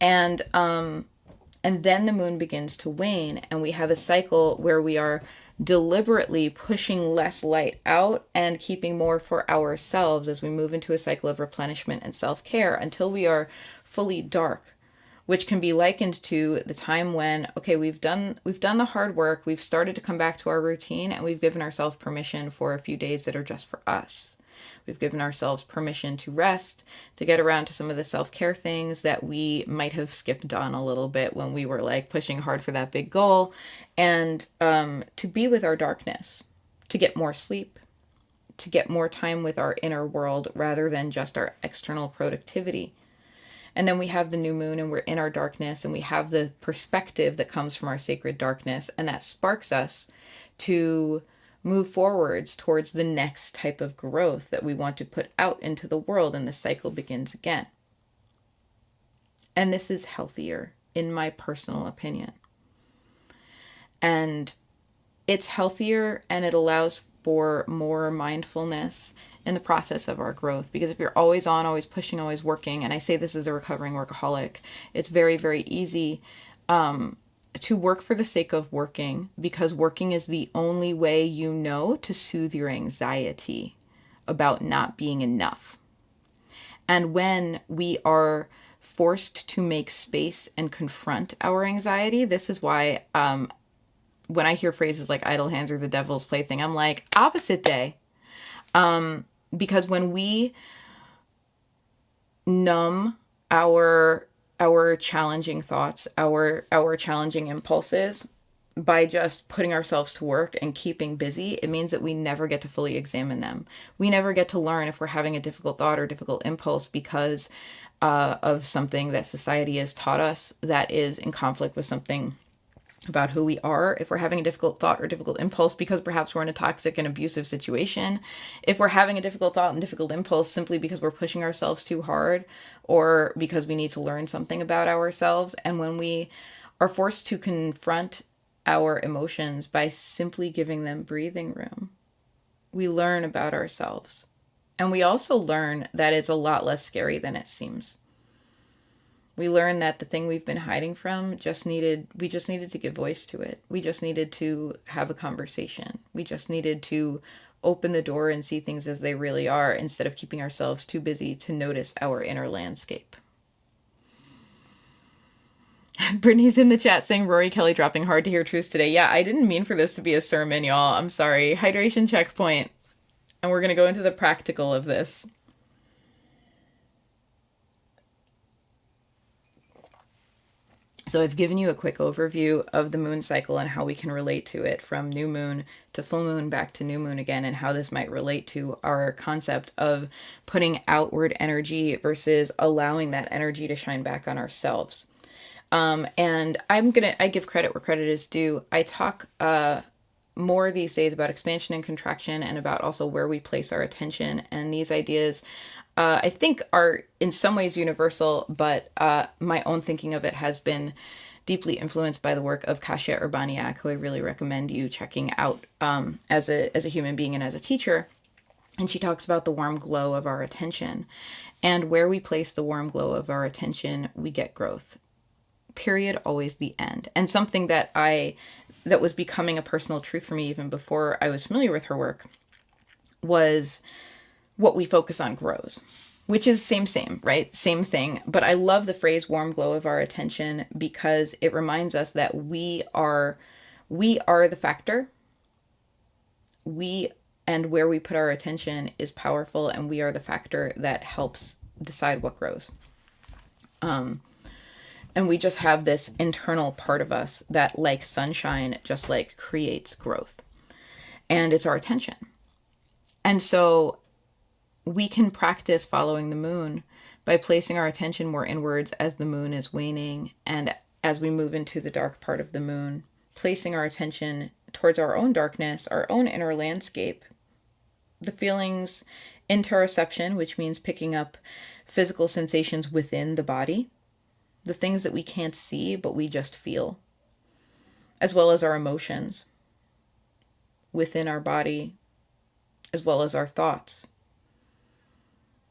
And then the moon begins to wane, and we have a cycle where we are deliberately pushing less light out and keeping more for ourselves as we move into a cycle of replenishment and self-care until we are fully dark, which can be likened to the time when, okay, we've done the hard work, we've started to come back to our routine, and we've given ourselves permission for a few days that are just for us. We've given ourselves permission to rest, to get around to some of the self-care things that we might have skipped on a little bit when we were like pushing hard for that big goal, and to be with our darkness, to get more sleep, to get more time with our inner world rather than just our external productivity. And then we have the new moon and we're in our darkness, and we have the perspective that comes from our sacred darkness, and that sparks us to move forwards towards the next type of growth that we want to put out into the world, and the cycle begins again. And this is healthier, in my personal opinion. And it's healthier, and it allows for more mindfulness in the process of our growth. Because if you're always on, always pushing, always working, and I say this as a recovering workaholic, it's very, very easy to work for the sake of working, because working is the only way you know to soothe your anxiety about not being enough. And when we are forced to make space and confront our anxiety, this is why when I hear phrases like idle hands are the devil's plaything, I'm like, opposite day. Because when we numb our challenging thoughts, our challenging impulses by just putting ourselves to work and keeping busy, it means that we never get to fully examine them. We never get to learn if we're having a difficult thought or difficult impulse because of something that society has taught us that is in conflict with something about who we are. If we're having a difficult thought or difficult impulse because perhaps we're in a toxic and abusive situation, if we're having a difficult thought and difficult impulse simply because we're pushing ourselves too hard, or because we need to learn something about ourselves. And when we are forced to confront our emotions by simply giving them breathing room, we learn about ourselves. And we also learn that it's a lot less scary than it seems. We learned that the thing we've been hiding from we just needed to give voice to it. We just needed to have a conversation. We just needed to open the door and see things as they really are, instead of keeping ourselves too busy to notice our inner landscape. Brittany's in the chat saying Rory Kelly dropping hard to hear truths today. Yeah, I didn't mean for this to be a sermon, y'all. I'm sorry. Hydration checkpoint. And we're going to go into the practical of this. So I've given you a quick overview of the moon cycle and how we can relate to it, from new moon to full moon back to new moon again, and how this might relate to our concept of putting outward energy versus allowing that energy to shine back on ourselves. And I give credit where credit is due. I talk more these days about expansion and contraction, and about also where we place our attention. And these ideas I think are in some ways universal, but my own thinking of it has been deeply influenced by the work of Kasia Urbaniak, who I really recommend you checking out as a human being and as a teacher. And she talks about the warm glow of our attention. And where we place the warm glow of our attention, we get growth. Period. Always the end. And something that was becoming a personal truth for me even before I was familiar with her work was what we focus on grows, which is same, right? Same thing. But I love the phrase warm glow of our attention, because it reminds us that we are the factor. And where we put our attention is powerful, and we are the factor that helps decide what grows. And we just have this internal part of us that, like sunshine, just like creates growth. And it's our attention. And so we can practice following the moon by placing our attention more inwards as the moon is waning, and as we move into the dark part of the moon, placing our attention towards our own darkness, our own inner landscape, the feelings, interoception, which means picking up physical sensations within the body, the things that we can't see but we just feel, as well as our emotions within our body, as well as our thoughts.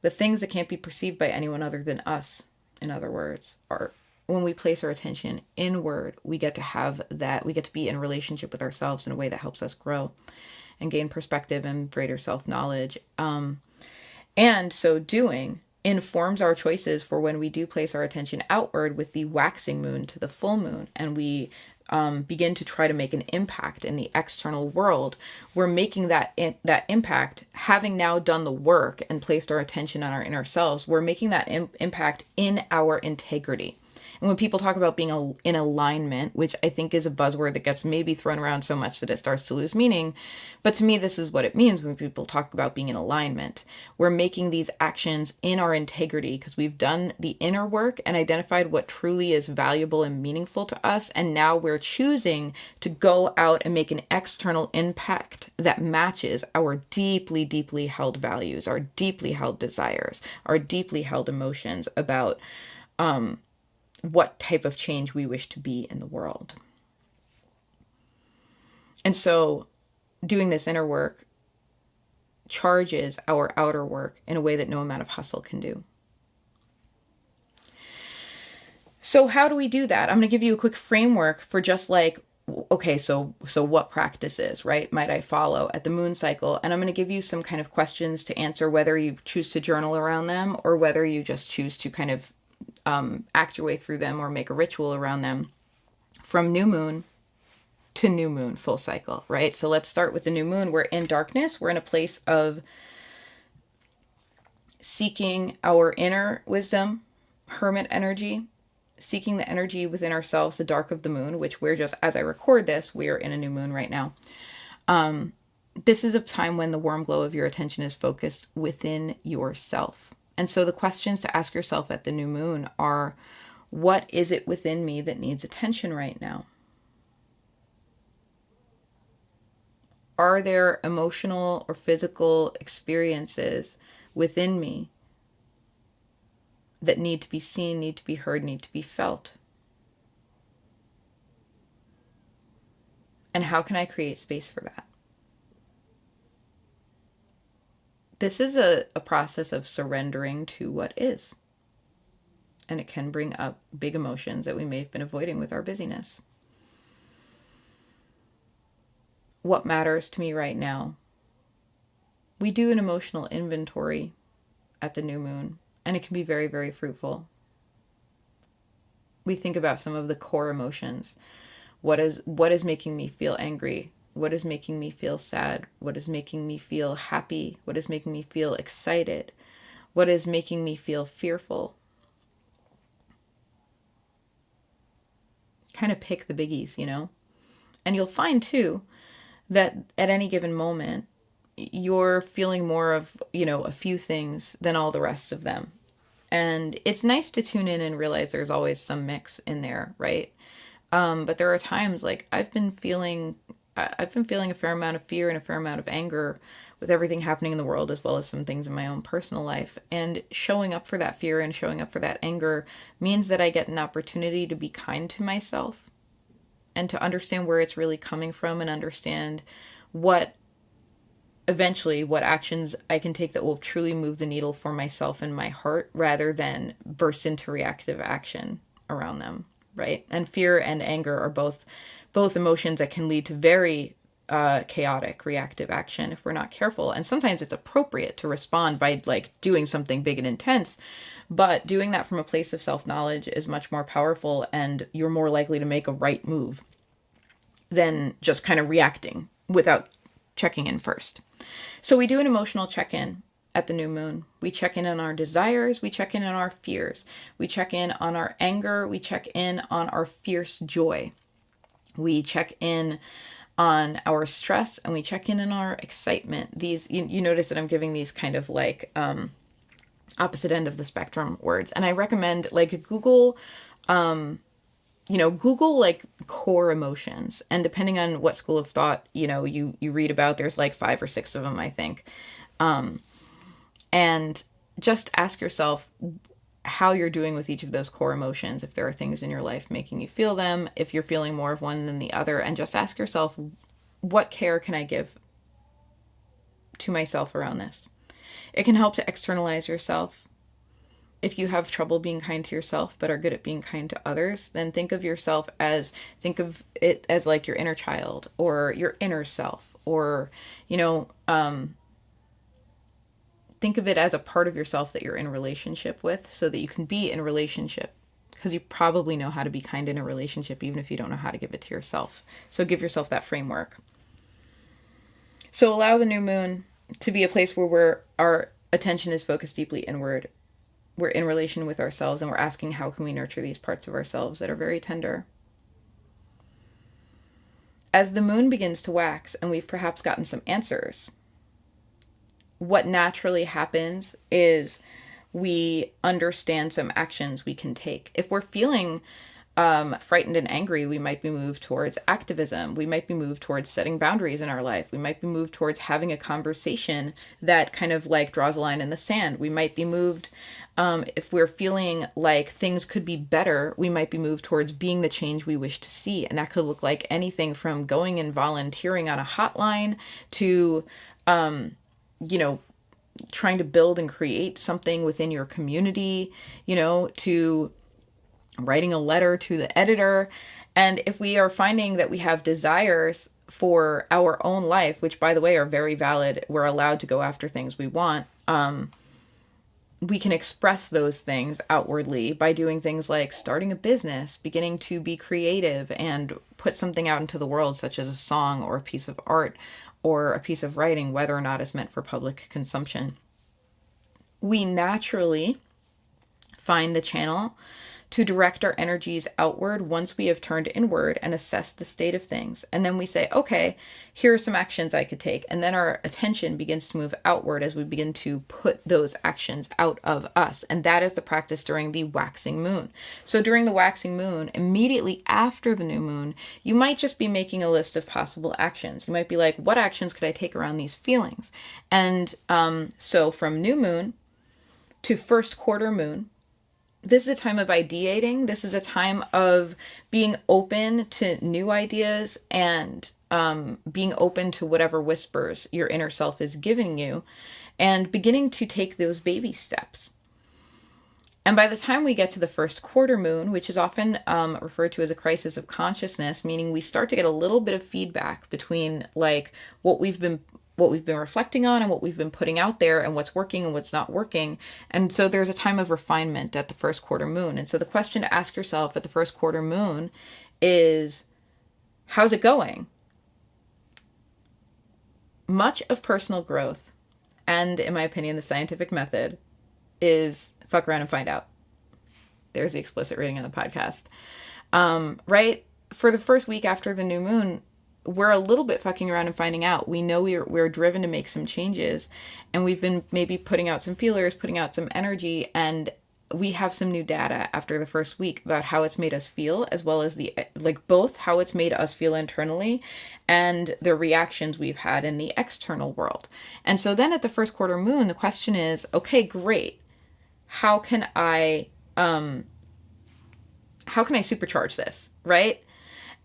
The things that can't be perceived by anyone other than us, in other words, are when we place our attention inward, we get to have that, we get to be in relationship with ourselves in a way that helps us grow and gain perspective and greater self-knowledge. And so doing informs our choices for when we do place our attention outward with the waxing moon to the full moon, and we begin to try to make an impact in the external world. We're making that impact, having now done the work and placed our attention on our inner selves, we're making that impact in our integrity. And when people talk about being in alignment, which I think is a buzzword that gets maybe thrown around so much that it starts to lose meaning, but to me, this is what it means when people talk about being in alignment. We're making these actions in our integrity because we've done the inner work and identified what truly is valuable and meaningful to us. And now we're choosing to go out and make an external impact that matches our deeply, deeply held values, our deeply held desires, our deeply held emotions about what type of change we wish to be in the world. And so doing this inner work charges our outer work in a way that no amount of hustle can do. So how do we do that? I'm going to give you a quick framework for just like, okay, so what practices, right, might I follow at the moon cycle? And I'm going to give you some kind of questions to answer, whether you choose to journal around them or whether you just choose to kind of act your way through them or make a ritual around them from new moon to new moon full cycle, right? So let's start with the new moon. We're in darkness. We're in a place of seeking our inner wisdom, hermit energy, seeking the energy within ourselves, the dark of the moon, which we're just, as I record this, we are in a new moon right now. This is a time when the warm glow of your attention is focused within yourself. And so the questions to ask yourself at the new moon are, what is it within me that needs attention right now? Are there emotional or physical experiences within me that need to be seen, need to be heard, need to be felt? And how can I create space for that? This is a process of surrendering to what is. And it can bring up big emotions that we may have been avoiding with our busyness. What matters to me right now? We do an emotional inventory at the new moon, and it can be very, very fruitful. We think about some of the core emotions. What is making me feel angry? What is making me feel sad? What is making me feel happy? What is making me feel excited? What is making me feel fearful? Kind of pick the biggies, you know? And you'll find too that at any given moment, you're feeling more of, a few things than all the rest of them. And it's nice to tune in and realize there's always some mix in there, right? But there are times like I've been feeling a fair amount of fear and a fair amount of anger with everything happening in the world, as well as some things in my own personal life. And showing up for that fear and showing up for that anger means that I get an opportunity to be kind to myself and to understand where it's really coming from and understand what actions I can take that will truly move the needle for myself and my heart, rather than burst into reactive action around them, right? And fear and anger are both emotions that can lead to very chaotic reactive action if we're not careful. And sometimes it's appropriate to respond by like doing something big and intense, but doing that from a place of self-knowledge is much more powerful, and you're more likely to make a right move than just kind of reacting without checking in first. So we do an emotional check-in at the new moon. We check in on our desires. We check in on our fears. We check in on our anger. We check in on our fierce joy. We check in on our stress, and we check in on our excitement. These, you notice that I'm giving these kind of like opposite end of the spectrum words. And I recommend like Google like core emotions. And depending on what school of thought, you read about, there's like 5 or 6 of them, I think. And just ask yourself how you're doing with each of those core emotions. If there are things in your life making you feel them, if you're feeling more of one than the other, and just ask yourself, what care can I give to myself around this? It can help to externalize yourself. If you have trouble being kind to yourself but are good at being kind to others, then think of it as like your inner child or your inner self, or, think of it as a part of yourself that you're in a relationship with, so that you can be in a relationship, because you probably know how to be kind in a relationship, even if you don't know how to give it to yourself. So give yourself that framework. So allow the new moon to be a place where our attention is focused deeply inward. we're in relation with ourselves and we're asking how can we nurture these parts of ourselves that are very tender. As the moon begins to wax and we've perhaps gotten some answers, what naturally happens is we understand some actions we can take. If we're feeling frightened and angry, we might be moved towards activism. We might be moved towards setting boundaries in our life. We might be moved towards having a conversation that kind of like draws a line in the sand. We might be moved, if we're feeling like things could be better, we might be moved towards being the change we wish to see. And that could look like anything from going and volunteering on a hotline to, trying to build and create something within your community, to writing a letter to the editor. And if we are finding that we have desires for our own life, which by the way are very valid, we're allowed to go after things we want, we can express those things outwardly by doing things like starting a business, beginning to be creative and put something out into the world, such as a song or a piece of art or a piece of writing, whether or not it's meant for public consumption. We naturally find the channel to direct our energies outward once we have turned inward and assessed the state of things. And then we say, okay, here are some actions I could take. And then our attention begins to move outward as we begin to put those actions out of us. And that is the practice during the waxing moon. So during the waxing moon, immediately after the new moon, you might just be making a list of possible actions. You might be like, what actions could I take around these feelings? And so from new moon to first quarter moon, this is a time of ideating. This is a time of being open to new ideas and being open to whatever whispers your inner self is giving you and beginning to take those baby steps. And by the time we get to the first quarter moon, which is often referred to as a crisis of consciousness, meaning we start to get a little bit of feedback between like what we've been reflecting on and what we've been putting out there and what's working and what's not working. And so there's a time of refinement at the first quarter moon. And so the question to ask yourself at the first quarter moon is, how's it going? Much of personal growth, and in my opinion, the scientific method, is fuck around and find out. There's the explicit rating on the podcast. Right? For the first week after the new moon, we're a little bit fucking around and finding out. We know we're driven to make some changes, and we've been maybe putting out some feelers, putting out some energy, and we have some new data after the first week about how it's made us feel, as well as both how it's made us feel internally and the reactions we've had in the external world. And so then at the first quarter moon, the question is, okay, great. How can I supercharge this, right?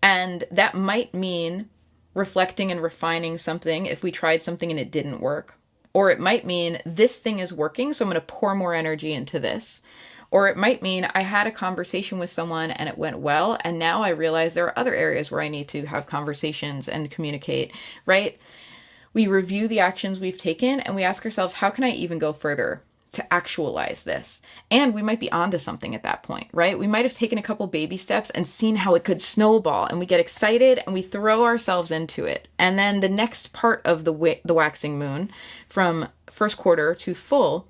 And that might mean reflecting and refining something if we tried something and it didn't work. Or it might mean this thing is working, so I'm going to pour more energy into this. Or it might mean I had a conversation with someone and it went well, and now I realize there are other areas where I need to have conversations and communicate, right? We review the actions we've taken and we ask ourselves, how can I even go further to actualize this? And we might be onto something at that point, right? We might have taken a couple baby steps and seen how it could snowball, and we get excited and we throw ourselves into it. And then the next part of the waxing moon, from first quarter to full,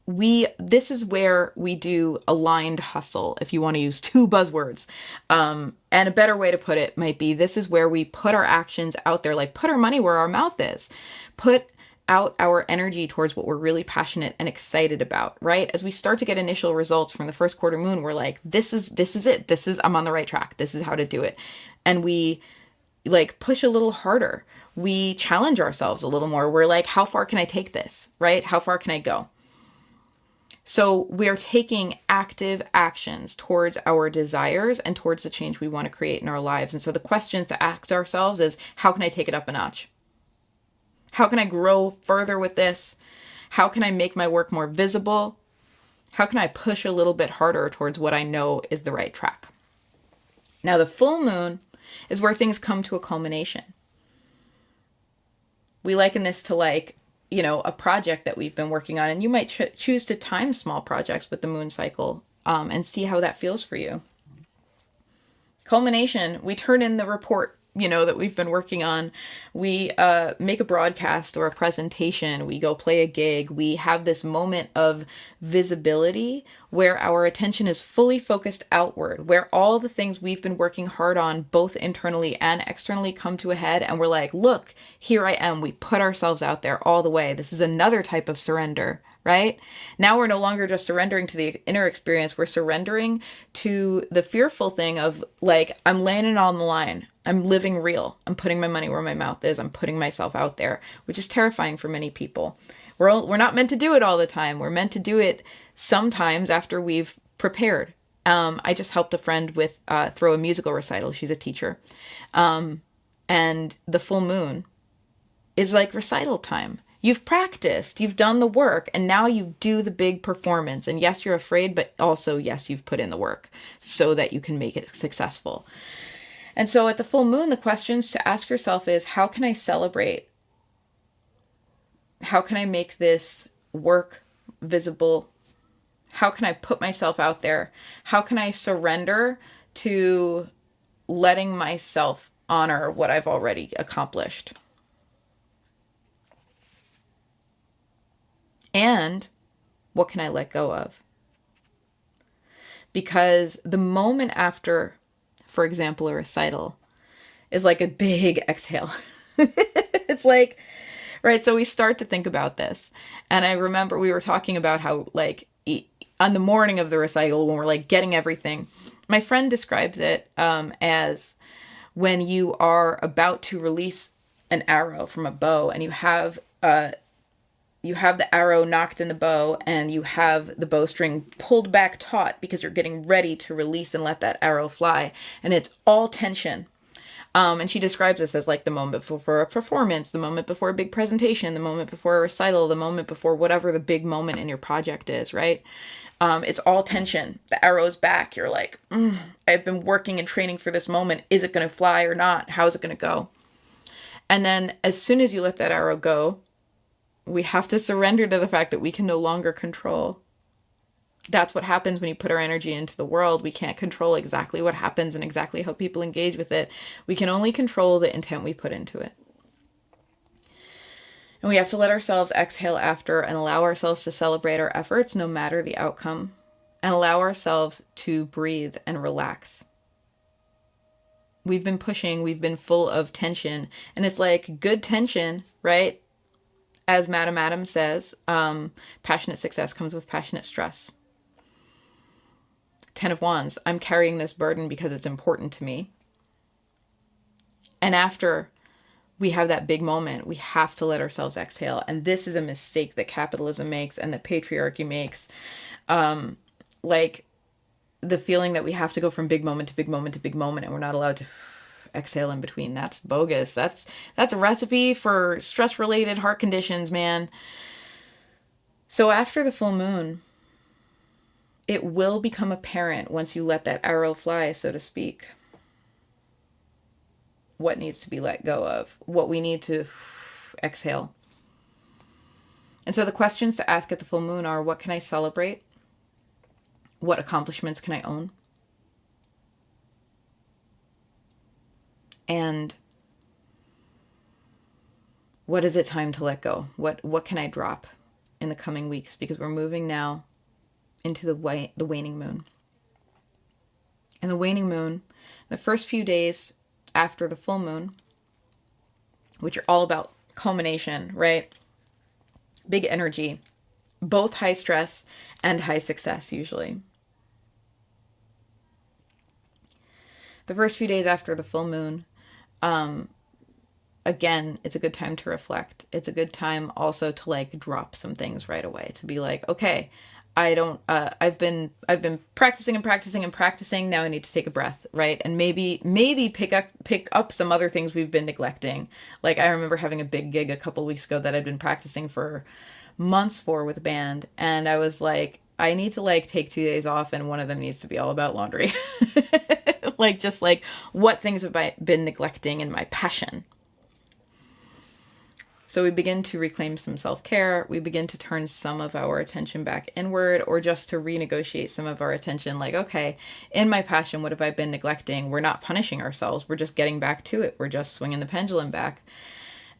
this is where we do aligned hustle, if you want to use two buzzwords. And a better way to put it might be, this is where we put our actions out there, like put our money where our mouth is. Put out our energy towards what we're really passionate and excited about, right? As we start to get initial results from the first quarter moon, we're like, this is it. I'm on the right track. This is how to do it. And we like push a little harder. We challenge ourselves a little more. We're like, how far can I take this, right? How far can I go? So we're taking active actions towards our desires and towards the change we want to create in our lives. And so the questions to ask ourselves is, how can I take it up a notch? How can I grow further with this? How can I make my work more visible? How can I push a little bit harder towards what I know is the right track? Now, the full moon is where things come to a culmination. We liken this to a project that we've been working on, and you might choose to time small projects with the moon cycle and see how that feels for you. Culmination, we turn in the report that we've been working on. We make a broadcast or a presentation. We go play a gig. We have this moment of visibility where our attention is fully focused outward, where all the things we've been working hard on, both internally and externally, come to a head. And we're like, look, here I am. We put ourselves out there all the way. This is another type of surrender, right? Now we're no longer just surrendering to the inner experience. We're surrendering to the fearful thing of like, I'm laying it on the line. I'm living real. I'm putting my money where my mouth is. I'm putting myself out there, which is terrifying for many people. We're not meant to do it all the time. We're meant to do it sometimes after we've prepared. I just helped a friend with throw a musical recital. She's a teacher. And the full moon is like recital time. You've practiced, you've done the work, and now you do the big performance. And yes, you're afraid, but also, yes, you've put in the work so that you can make it successful. And so at the full moon, the questions to ask yourself is, how can I celebrate? How can I make this work visible? How can I put myself out there? How can I surrender to letting myself honor what I've already accomplished? And what can I let go of? Because the moment after, for example, a recital is like a big exhale. It's like, right? So we start to think about this. And I remember we were talking about how like on the morning of the recital, when we're like getting everything, my friend describes it as when you are about to release an arrow from a bow and you have the arrow knocked in the bow and you have the bowstring pulled back taut because you're getting ready to release and let that arrow fly. And it's all tension. And she describes this as like the moment before a performance, the moment before a big presentation, the moment before a recital, the moment before whatever the big moment in your project is, right? It's all tension. The arrow's back. You're like, I've been working and training for this moment. Is it going to fly or not? How is it going to go? And then as soon as you let that arrow go, we have to surrender to the fact that we can no longer control. That's what happens when you put our energy into the world. We can't control exactly what happens and exactly how people engage with it. We can only control the intent we put into it. And we have to let ourselves exhale after and allow ourselves to celebrate our efforts no matter the outcome, and allow ourselves to breathe and relax. We've been pushing, we've been full of tension, and it's like good tension, right? As Madame Adams says, passionate success comes with passionate stress. 10 of Wands, I'm carrying this burden because it's important to me. And after we have that big moment, we have to let ourselves exhale. And this is a mistake that capitalism makes and that patriarchy makes. Like the feeling that we have to go from big moment to big moment to big moment and we're not allowed to exhale in between. That's bogus. That's a recipe for stress-related heart conditions, man. So after the full moon, it will become apparent once you let that arrow fly, so to speak, what needs to be let go of, what we need to exhale. And so the questions to ask at the full moon are, what can I celebrate? What accomplishments can I own? And what is it time to let go? What can I drop in the coming weeks? Because we're moving now into the waning moon. And the waning moon, the first few days after the full moon, which are all about culmination, right? Big energy, both high stress and high success usually. The first few days after the full moon, again, it's a good time to reflect. It's a good time also to like drop some things right away, to be like, okay, I've been practicing and practicing and practicing. Now I need to take a breath, right? And maybe pick up some other things we've been neglecting. Like I remember having a big gig a couple weeks ago that I'd been practicing for months for with a band. And I was like, I need to like take 2 days off and one of them needs to be all about laundry. Like just like what things have I been neglecting in my passion. So we begin to reclaim some self-care. We begin to turn some of our attention back inward, or just to renegotiate some of our attention. Like, okay, in my passion, what have I been neglecting? We're not punishing ourselves. We're just getting back to it. We're just swinging the pendulum back.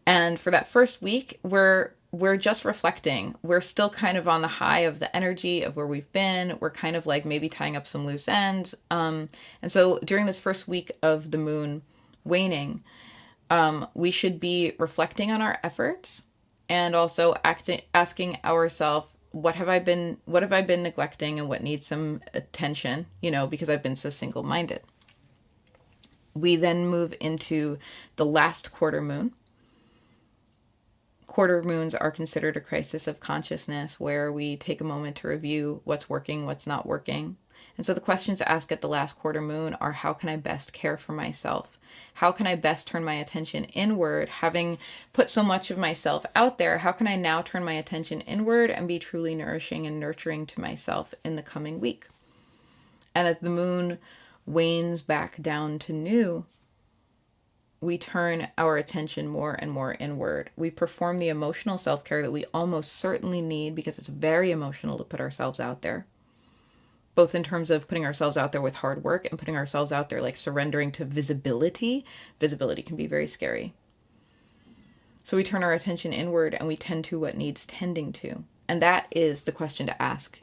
And for that first week, we're just reflecting. We're still kind of on the high of the energy of where we've been. We're kind of like maybe tying up some loose ends. And so during this first week of the moon waning, we should be reflecting on our efforts and also asking ourselves, what have I been neglecting and what needs some attention, because I've been so single-minded. We then move into the last quarter moon. Quarter moons are considered a crisis of consciousness, where we take a moment to review what's working, what's not working. And so the questions to ask at the last quarter moon are, how can I best care for myself? How can I best turn my attention inward? Having put so much of myself out there, how can I now turn my attention inward and be truly nourishing and nurturing to myself in the coming week? And as the moon wanes back down to new, we turn our attention more and more inward. We perform the emotional self-care that we almost certainly need, because it's very emotional to put ourselves out there. Both in terms of putting ourselves out there with hard work and putting ourselves out there, like surrendering to visibility. Visibility can be very scary. So we turn our attention inward and we tend to what needs tending to. And that is the question to ask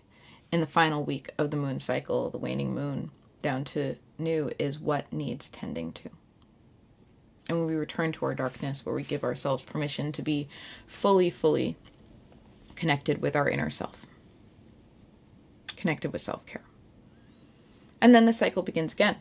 in the final week of the moon cycle, the waning moon down to new, is what needs tending to. And when we return to our darkness, where we give ourselves permission to be fully connected with our inner self. Connected with self-care. And then the cycle begins again.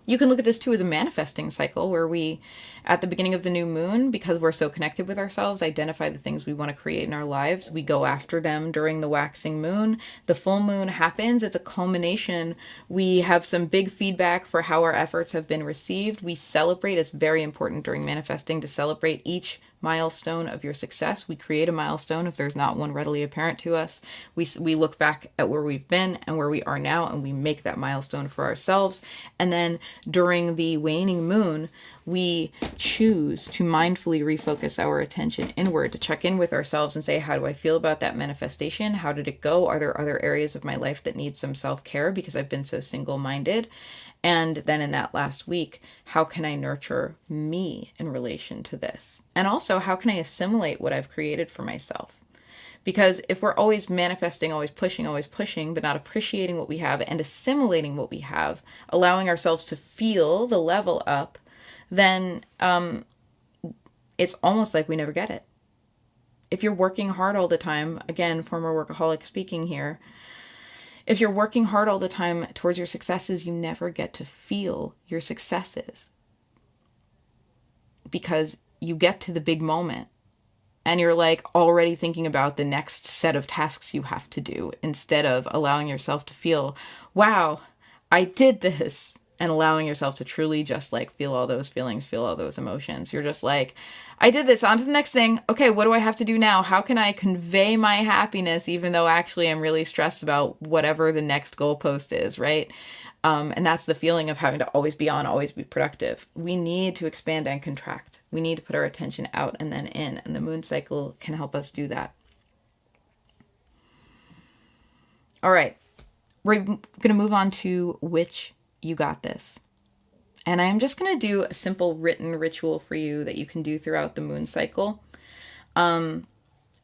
You can look at this too as a manifesting cycle, where we, at the beginning of the new moon, because we're so connected with ourselves, identify the things we want to create in our lives. We go after them during the waxing moon. The full moon happens. It's a culmination. We have some big feedback for how our efforts have been received. We celebrate. It's very important during manifesting to celebrate each milestone of your success. We create a milestone if there's not one readily apparent to us. We look back at where we've been and where we are now, and we make that milestone for ourselves. And then during the waning moon, we choose to mindfully refocus our attention inward, to check in with ourselves and say, how do I feel about that manifestation? How did it go? Are there other areas of my life that need some self-care because I've been so single-minded? And then in that last week, how can I nurture me in relation to this? And also, how can I assimilate what I've created for myself? Because if we're always manifesting, always pushing, but not appreciating what we have and assimilating what we have, allowing ourselves to feel the level up, then it's almost like we never get it. If you're working hard all the time, again, former workaholic speaking here, if you're working hard all the time towards your successes, you never get to feel your successes, because you get to the big moment and you're like already thinking about the next set of tasks you have to do, instead of allowing yourself to feel, wow, I did this, and allowing yourself to truly just like feel all those feelings, feel all those emotions. You're just like, I did this, on to the next thing. Okay, what do I have to do now? How can I convey my happiness even though actually I'm really stressed about whatever the next goalpost is, right? And that's the feeling of having to always be on, always be productive. We need to expand and contract. We need to put our attention out and then in, and the moon cycle can help us do that. All right, we're going to move on to Witch, You Got This. And I'm just going to do a simple written ritual for you that you can do throughout the moon cycle. And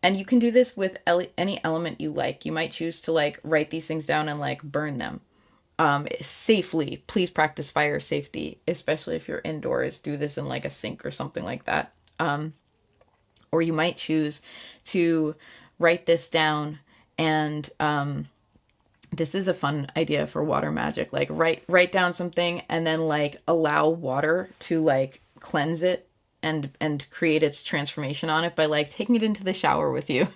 you can do this with any element you like. You might choose to like write these things down and like burn them safely. Please practice fire safety, especially if you're indoors. Do this in like a sink or something like that. Or you might choose to write this down and this is a fun idea for water magic. Like write down something and then like allow water to like cleanse it and create its transformation on it by like taking it into the shower with you.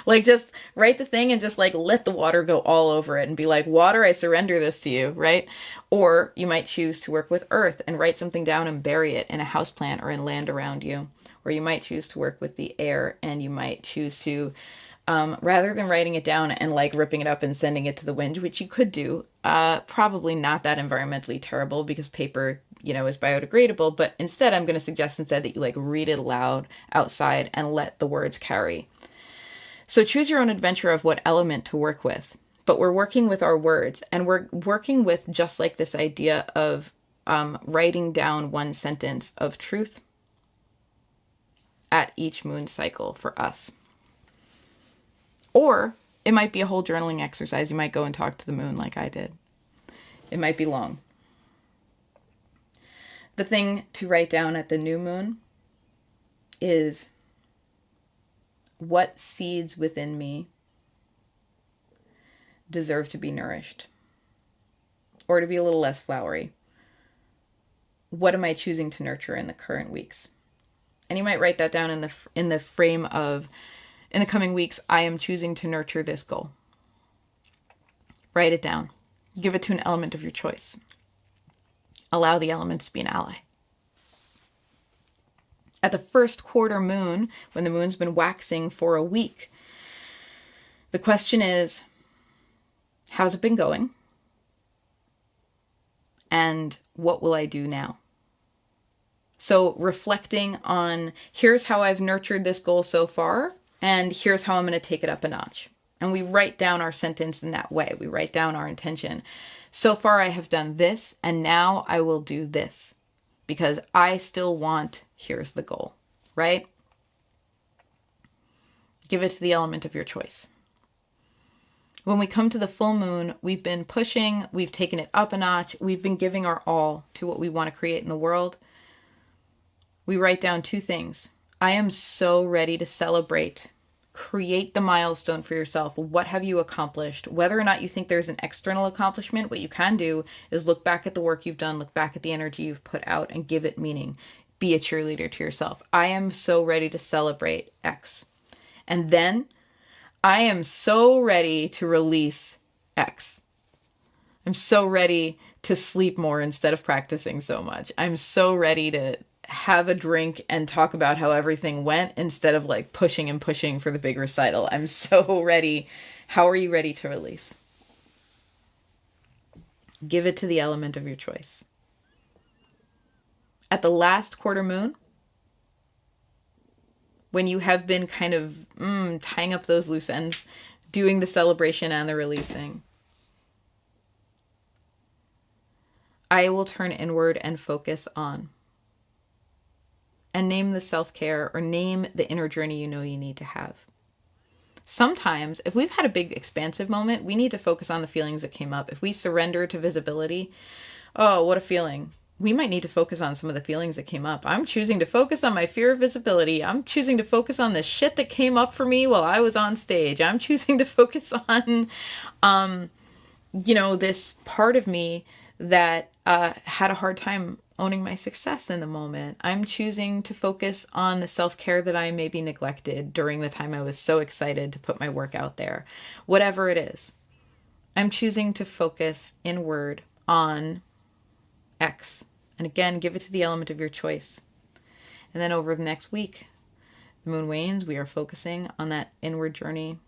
Like just write the thing and just like let the water go all over it and be like, water, I surrender this to you, right? Or you might choose to work with earth and write something down and bury it in a houseplant or in land around you. Or you might choose to work with the air, and you might choose to rather than writing it down and like ripping it up and sending it to the wind, which you could do, probably not that environmentally terrible because paper, is biodegradable, but instead I'm going to suggest that you read it aloud outside and let the words carry. So choose your own adventure of what element to work with, but we're working with our words, and we're working with just this idea of writing down one sentence of truth at each moon cycle for us. Or it might be a whole journaling exercise. You might go and talk to the moon like I did. It might be long. The thing to write down at the new moon is, what seeds within me deserve to be nourished? Or to be a little less flowery, what am I choosing to nurture in the current weeks? And you might write that down in the frame of, in the coming weeks, I am choosing to nurture this goal. Write it down. Give it to an element of your choice. Allow the elements to be an ally. At the first quarter moon, when the moon's been waxing for a week, the question is, how's it been going? And what will I do now? So reflecting on, here's how I've nurtured this goal so far, and here's how I'm going to take it up a notch. And we write down our sentence in that way. We write down our intention. So far I have done this, and now I will do this, because I still want, here's the goal, right? Give it to the element of your choice. When we come to the full moon, we've been pushing, we've taken it up a notch, we've been giving our all to what we want to create in the world. We write down two things. I am so ready to celebrate. Create the milestone for yourself. What have you accomplished? Whether or not you think there's an external accomplishment, what you can do is look back at the work you've done, look back at the energy you've put out, and give it meaning. Be a cheerleader to yourself. I am so ready to celebrate X. And then I am so ready to release X. I'm so ready to sleep more instead of practicing so much. I'm so ready to have a drink and talk about how everything went instead of pushing and pushing for the big recital. I'm so ready. How are you ready to release? Give it to the element of your choice. At the last quarter moon, when you have been kind of tying up those loose ends, doing the celebration and the releasing, I will turn inward and focus on, and name the self-care or name the inner journey you need to have. Sometimes, if we've had a big expansive moment, we need to focus on the feelings that came up. If we surrender to visibility, oh, what a feeling. We might need to focus on some of the feelings that came up. I'm choosing to focus on my fear of visibility. I'm choosing to focus on the shit that came up for me while I was on stage. I'm choosing to focus on, this part of me that had a hard time owning my success in the moment. I'm choosing to focus on the self-care that I maybe neglected during the time I was so excited to put my work out there. Whatever it is, I'm choosing to focus inward on X. And again, give it to the element of your choice. And then over the next week, the moon wanes, we are focusing on that inward journey,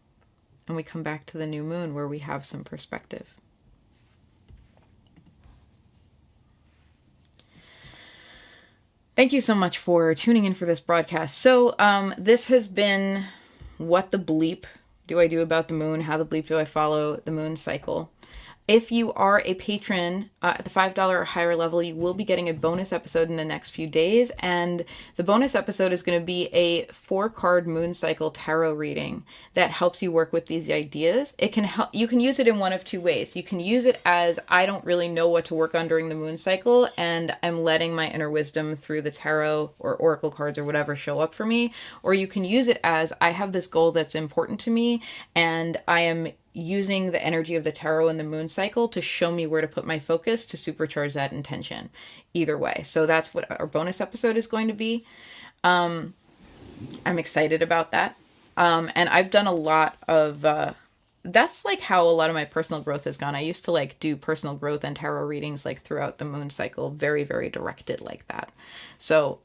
and we come back to the new moon where we have some perspective. Thank you so much for tuning in for this broadcast. So this has been what the bleep do I do about the moon, how the bleep do I follow the moon cycle. If you are a patron at the $5 or higher level, you will be getting a bonus episode in the next few days. And the bonus episode is going to be a 4-card moon cycle tarot reading that helps you work with these ideas. It can help. You can use it in one of two ways. You can use it as, I don't really know what to work on during the moon cycle, and I'm letting my inner wisdom through the tarot or oracle cards or whatever show up for me. Or you can use it as, I have this goal that's important to me, and I am using the energy of the tarot and the moon cycle to show me where to put my focus to supercharge that intention. Either way. So that's what our bonus episode is going to be. I'm excited about that. And I've done a lot of, that's how a lot of my personal growth has gone. I used to do personal growth and tarot readings throughout the moon cycle, very, very directed like that. So,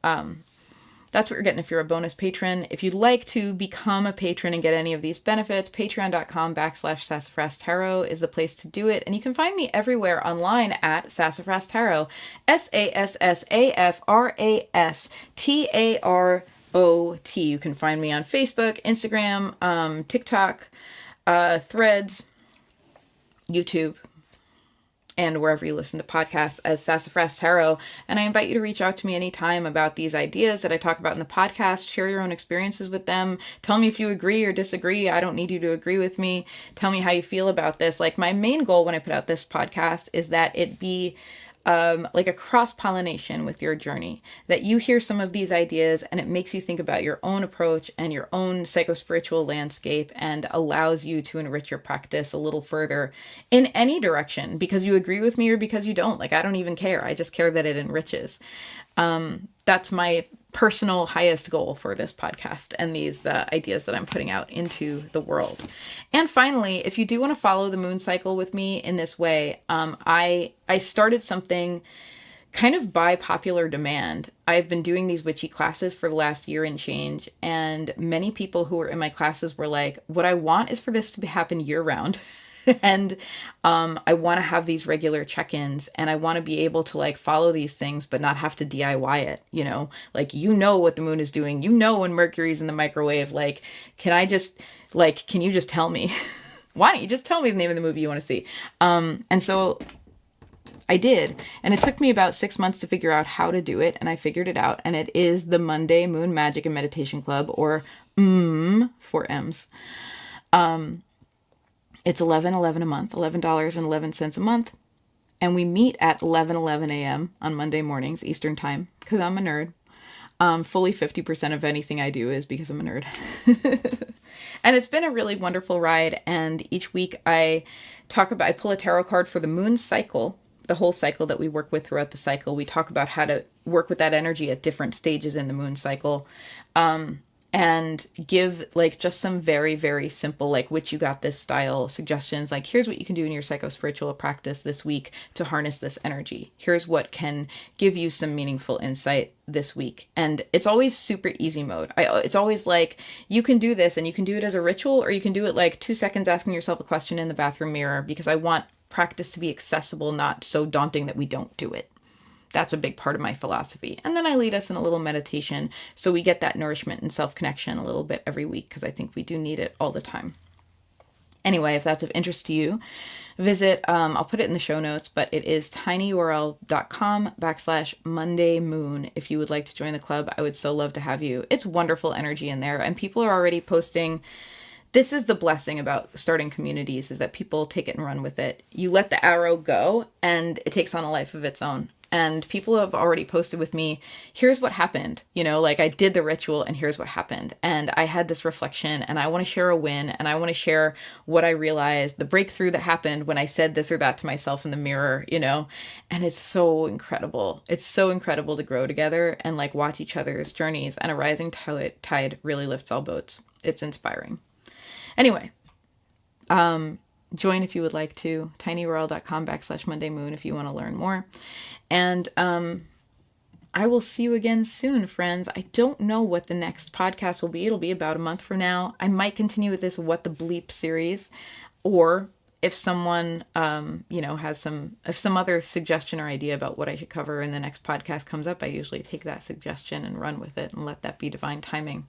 that's what you're getting if you're a bonus patron. If you'd like to become a patron and get any of these benefits, patreon.com/sassafrastarot is the place to do it. And you can find me everywhere online at SassafrasTarot, SassafrasTarot. You can find me on Facebook, Instagram, TikTok, Threads, YouTube, and wherever you listen to podcasts as Sassafras Tarot. And I invite you to reach out to me anytime about these ideas that I talk about in the podcast. Share your own experiences with them. Tell me if you agree or disagree. I don't need you to agree with me. Tell me how you feel about this. Like, my main goal when I put out this podcast is that it be like a cross-pollination with your journey, that you hear some of these ideas and it makes you think about your own approach and your own psychospiritual landscape and allows you to enrich your practice a little further in any direction, because you agree with me or because you don't. Like, I don't even care. I just care that it enriches. That's my personal highest goal for this podcast and these ideas that I'm putting out into the world. And finally, if you do want to follow the moon cycle with me in this way, I started something kind of by popular demand. I've been doing these witchy classes for the last year and change, and many people who were in my classes were like, what I want is for this to happen year round. And I want to have these regular check-ins, and I want to be able to like follow these things but not have to DIY it, you know? Like, you know what the moon is doing, you know when Mercury's in the microwave. Like, can you just tell me? Why don't you just tell me the name of the movie you want to see? And so I did, and it took me about 6 months to figure out how to do it, and I figured it out, and it is the Monday Moon Magic and Meditation Club, or 4 M's. It's $11.11 a month, $11.11 a month. And we meet at 11:11 a.m. on Monday mornings, Eastern time, because I'm a nerd. Fully 50% of anything I do is because I'm a nerd. And it's been a really wonderful ride. And each week I pull a tarot card for the moon cycle, the whole cycle that we work with throughout the cycle. We talk about how to work with that energy at different stages in the moon cycle. And give like just some very, very simple, like Witch You Got This style suggestions. Like, here's what you can do in your psychospiritual practice this week to harness this energy. Here's what can give you some meaningful insight this week. And it's always super easy mode. It's always like, you can do this and you can do it as a ritual, or you can do it like 2 seconds asking yourself a question in the bathroom mirror, because I want practice to be accessible, not so daunting that we don't do it. That's a big part of my philosophy. And then I lead us in a little meditation so we get that nourishment and self-connection a little bit every week, because I think we do need it all the time. Anyway, if that's of interest to you, visit, I'll put it in the show notes, but it is tinyurl.com/MondayMoon. If you would like to join the club, I would so love to have you. It's wonderful energy in there, and people are already posting. This is the blessing about starting communities, is that people take it and run with it. You let the arrow go and it takes on a life of its own. And people have already posted with me, here's what happened. You know, like, I did the ritual and here's what happened. And I had this reflection, and I want to share a win, and I want to share what I realized, the breakthrough that happened when I said this or that to myself in the mirror, you know? And it's so incredible. It's so incredible to grow together and like watch each other's journeys, and a rising tide really lifts all boats. It's inspiring. Anyway, join if you would like to, tinyurl.com/MondayMoon if you want to learn more. And I will see you again soon, friends. I don't know what the next podcast will be. It'll be about a month from now. I might continue with this What the Bleep series, or if someone, has some other suggestion or idea about what I should cover in the next podcast comes up, I usually take that suggestion and run with it and let that be divine timing.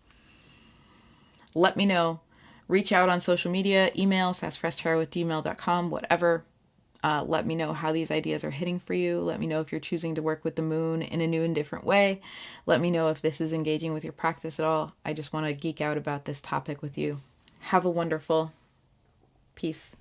Let me know. Reach out on social media, email, sassafrastarot@gmail.com, whatever. Let me know how these ideas are hitting for you. Let me know if you're choosing to work with the moon in a new and different way. Let me know if this is engaging with your practice at all. I just want to geek out about this topic with you. Have a wonderful peace.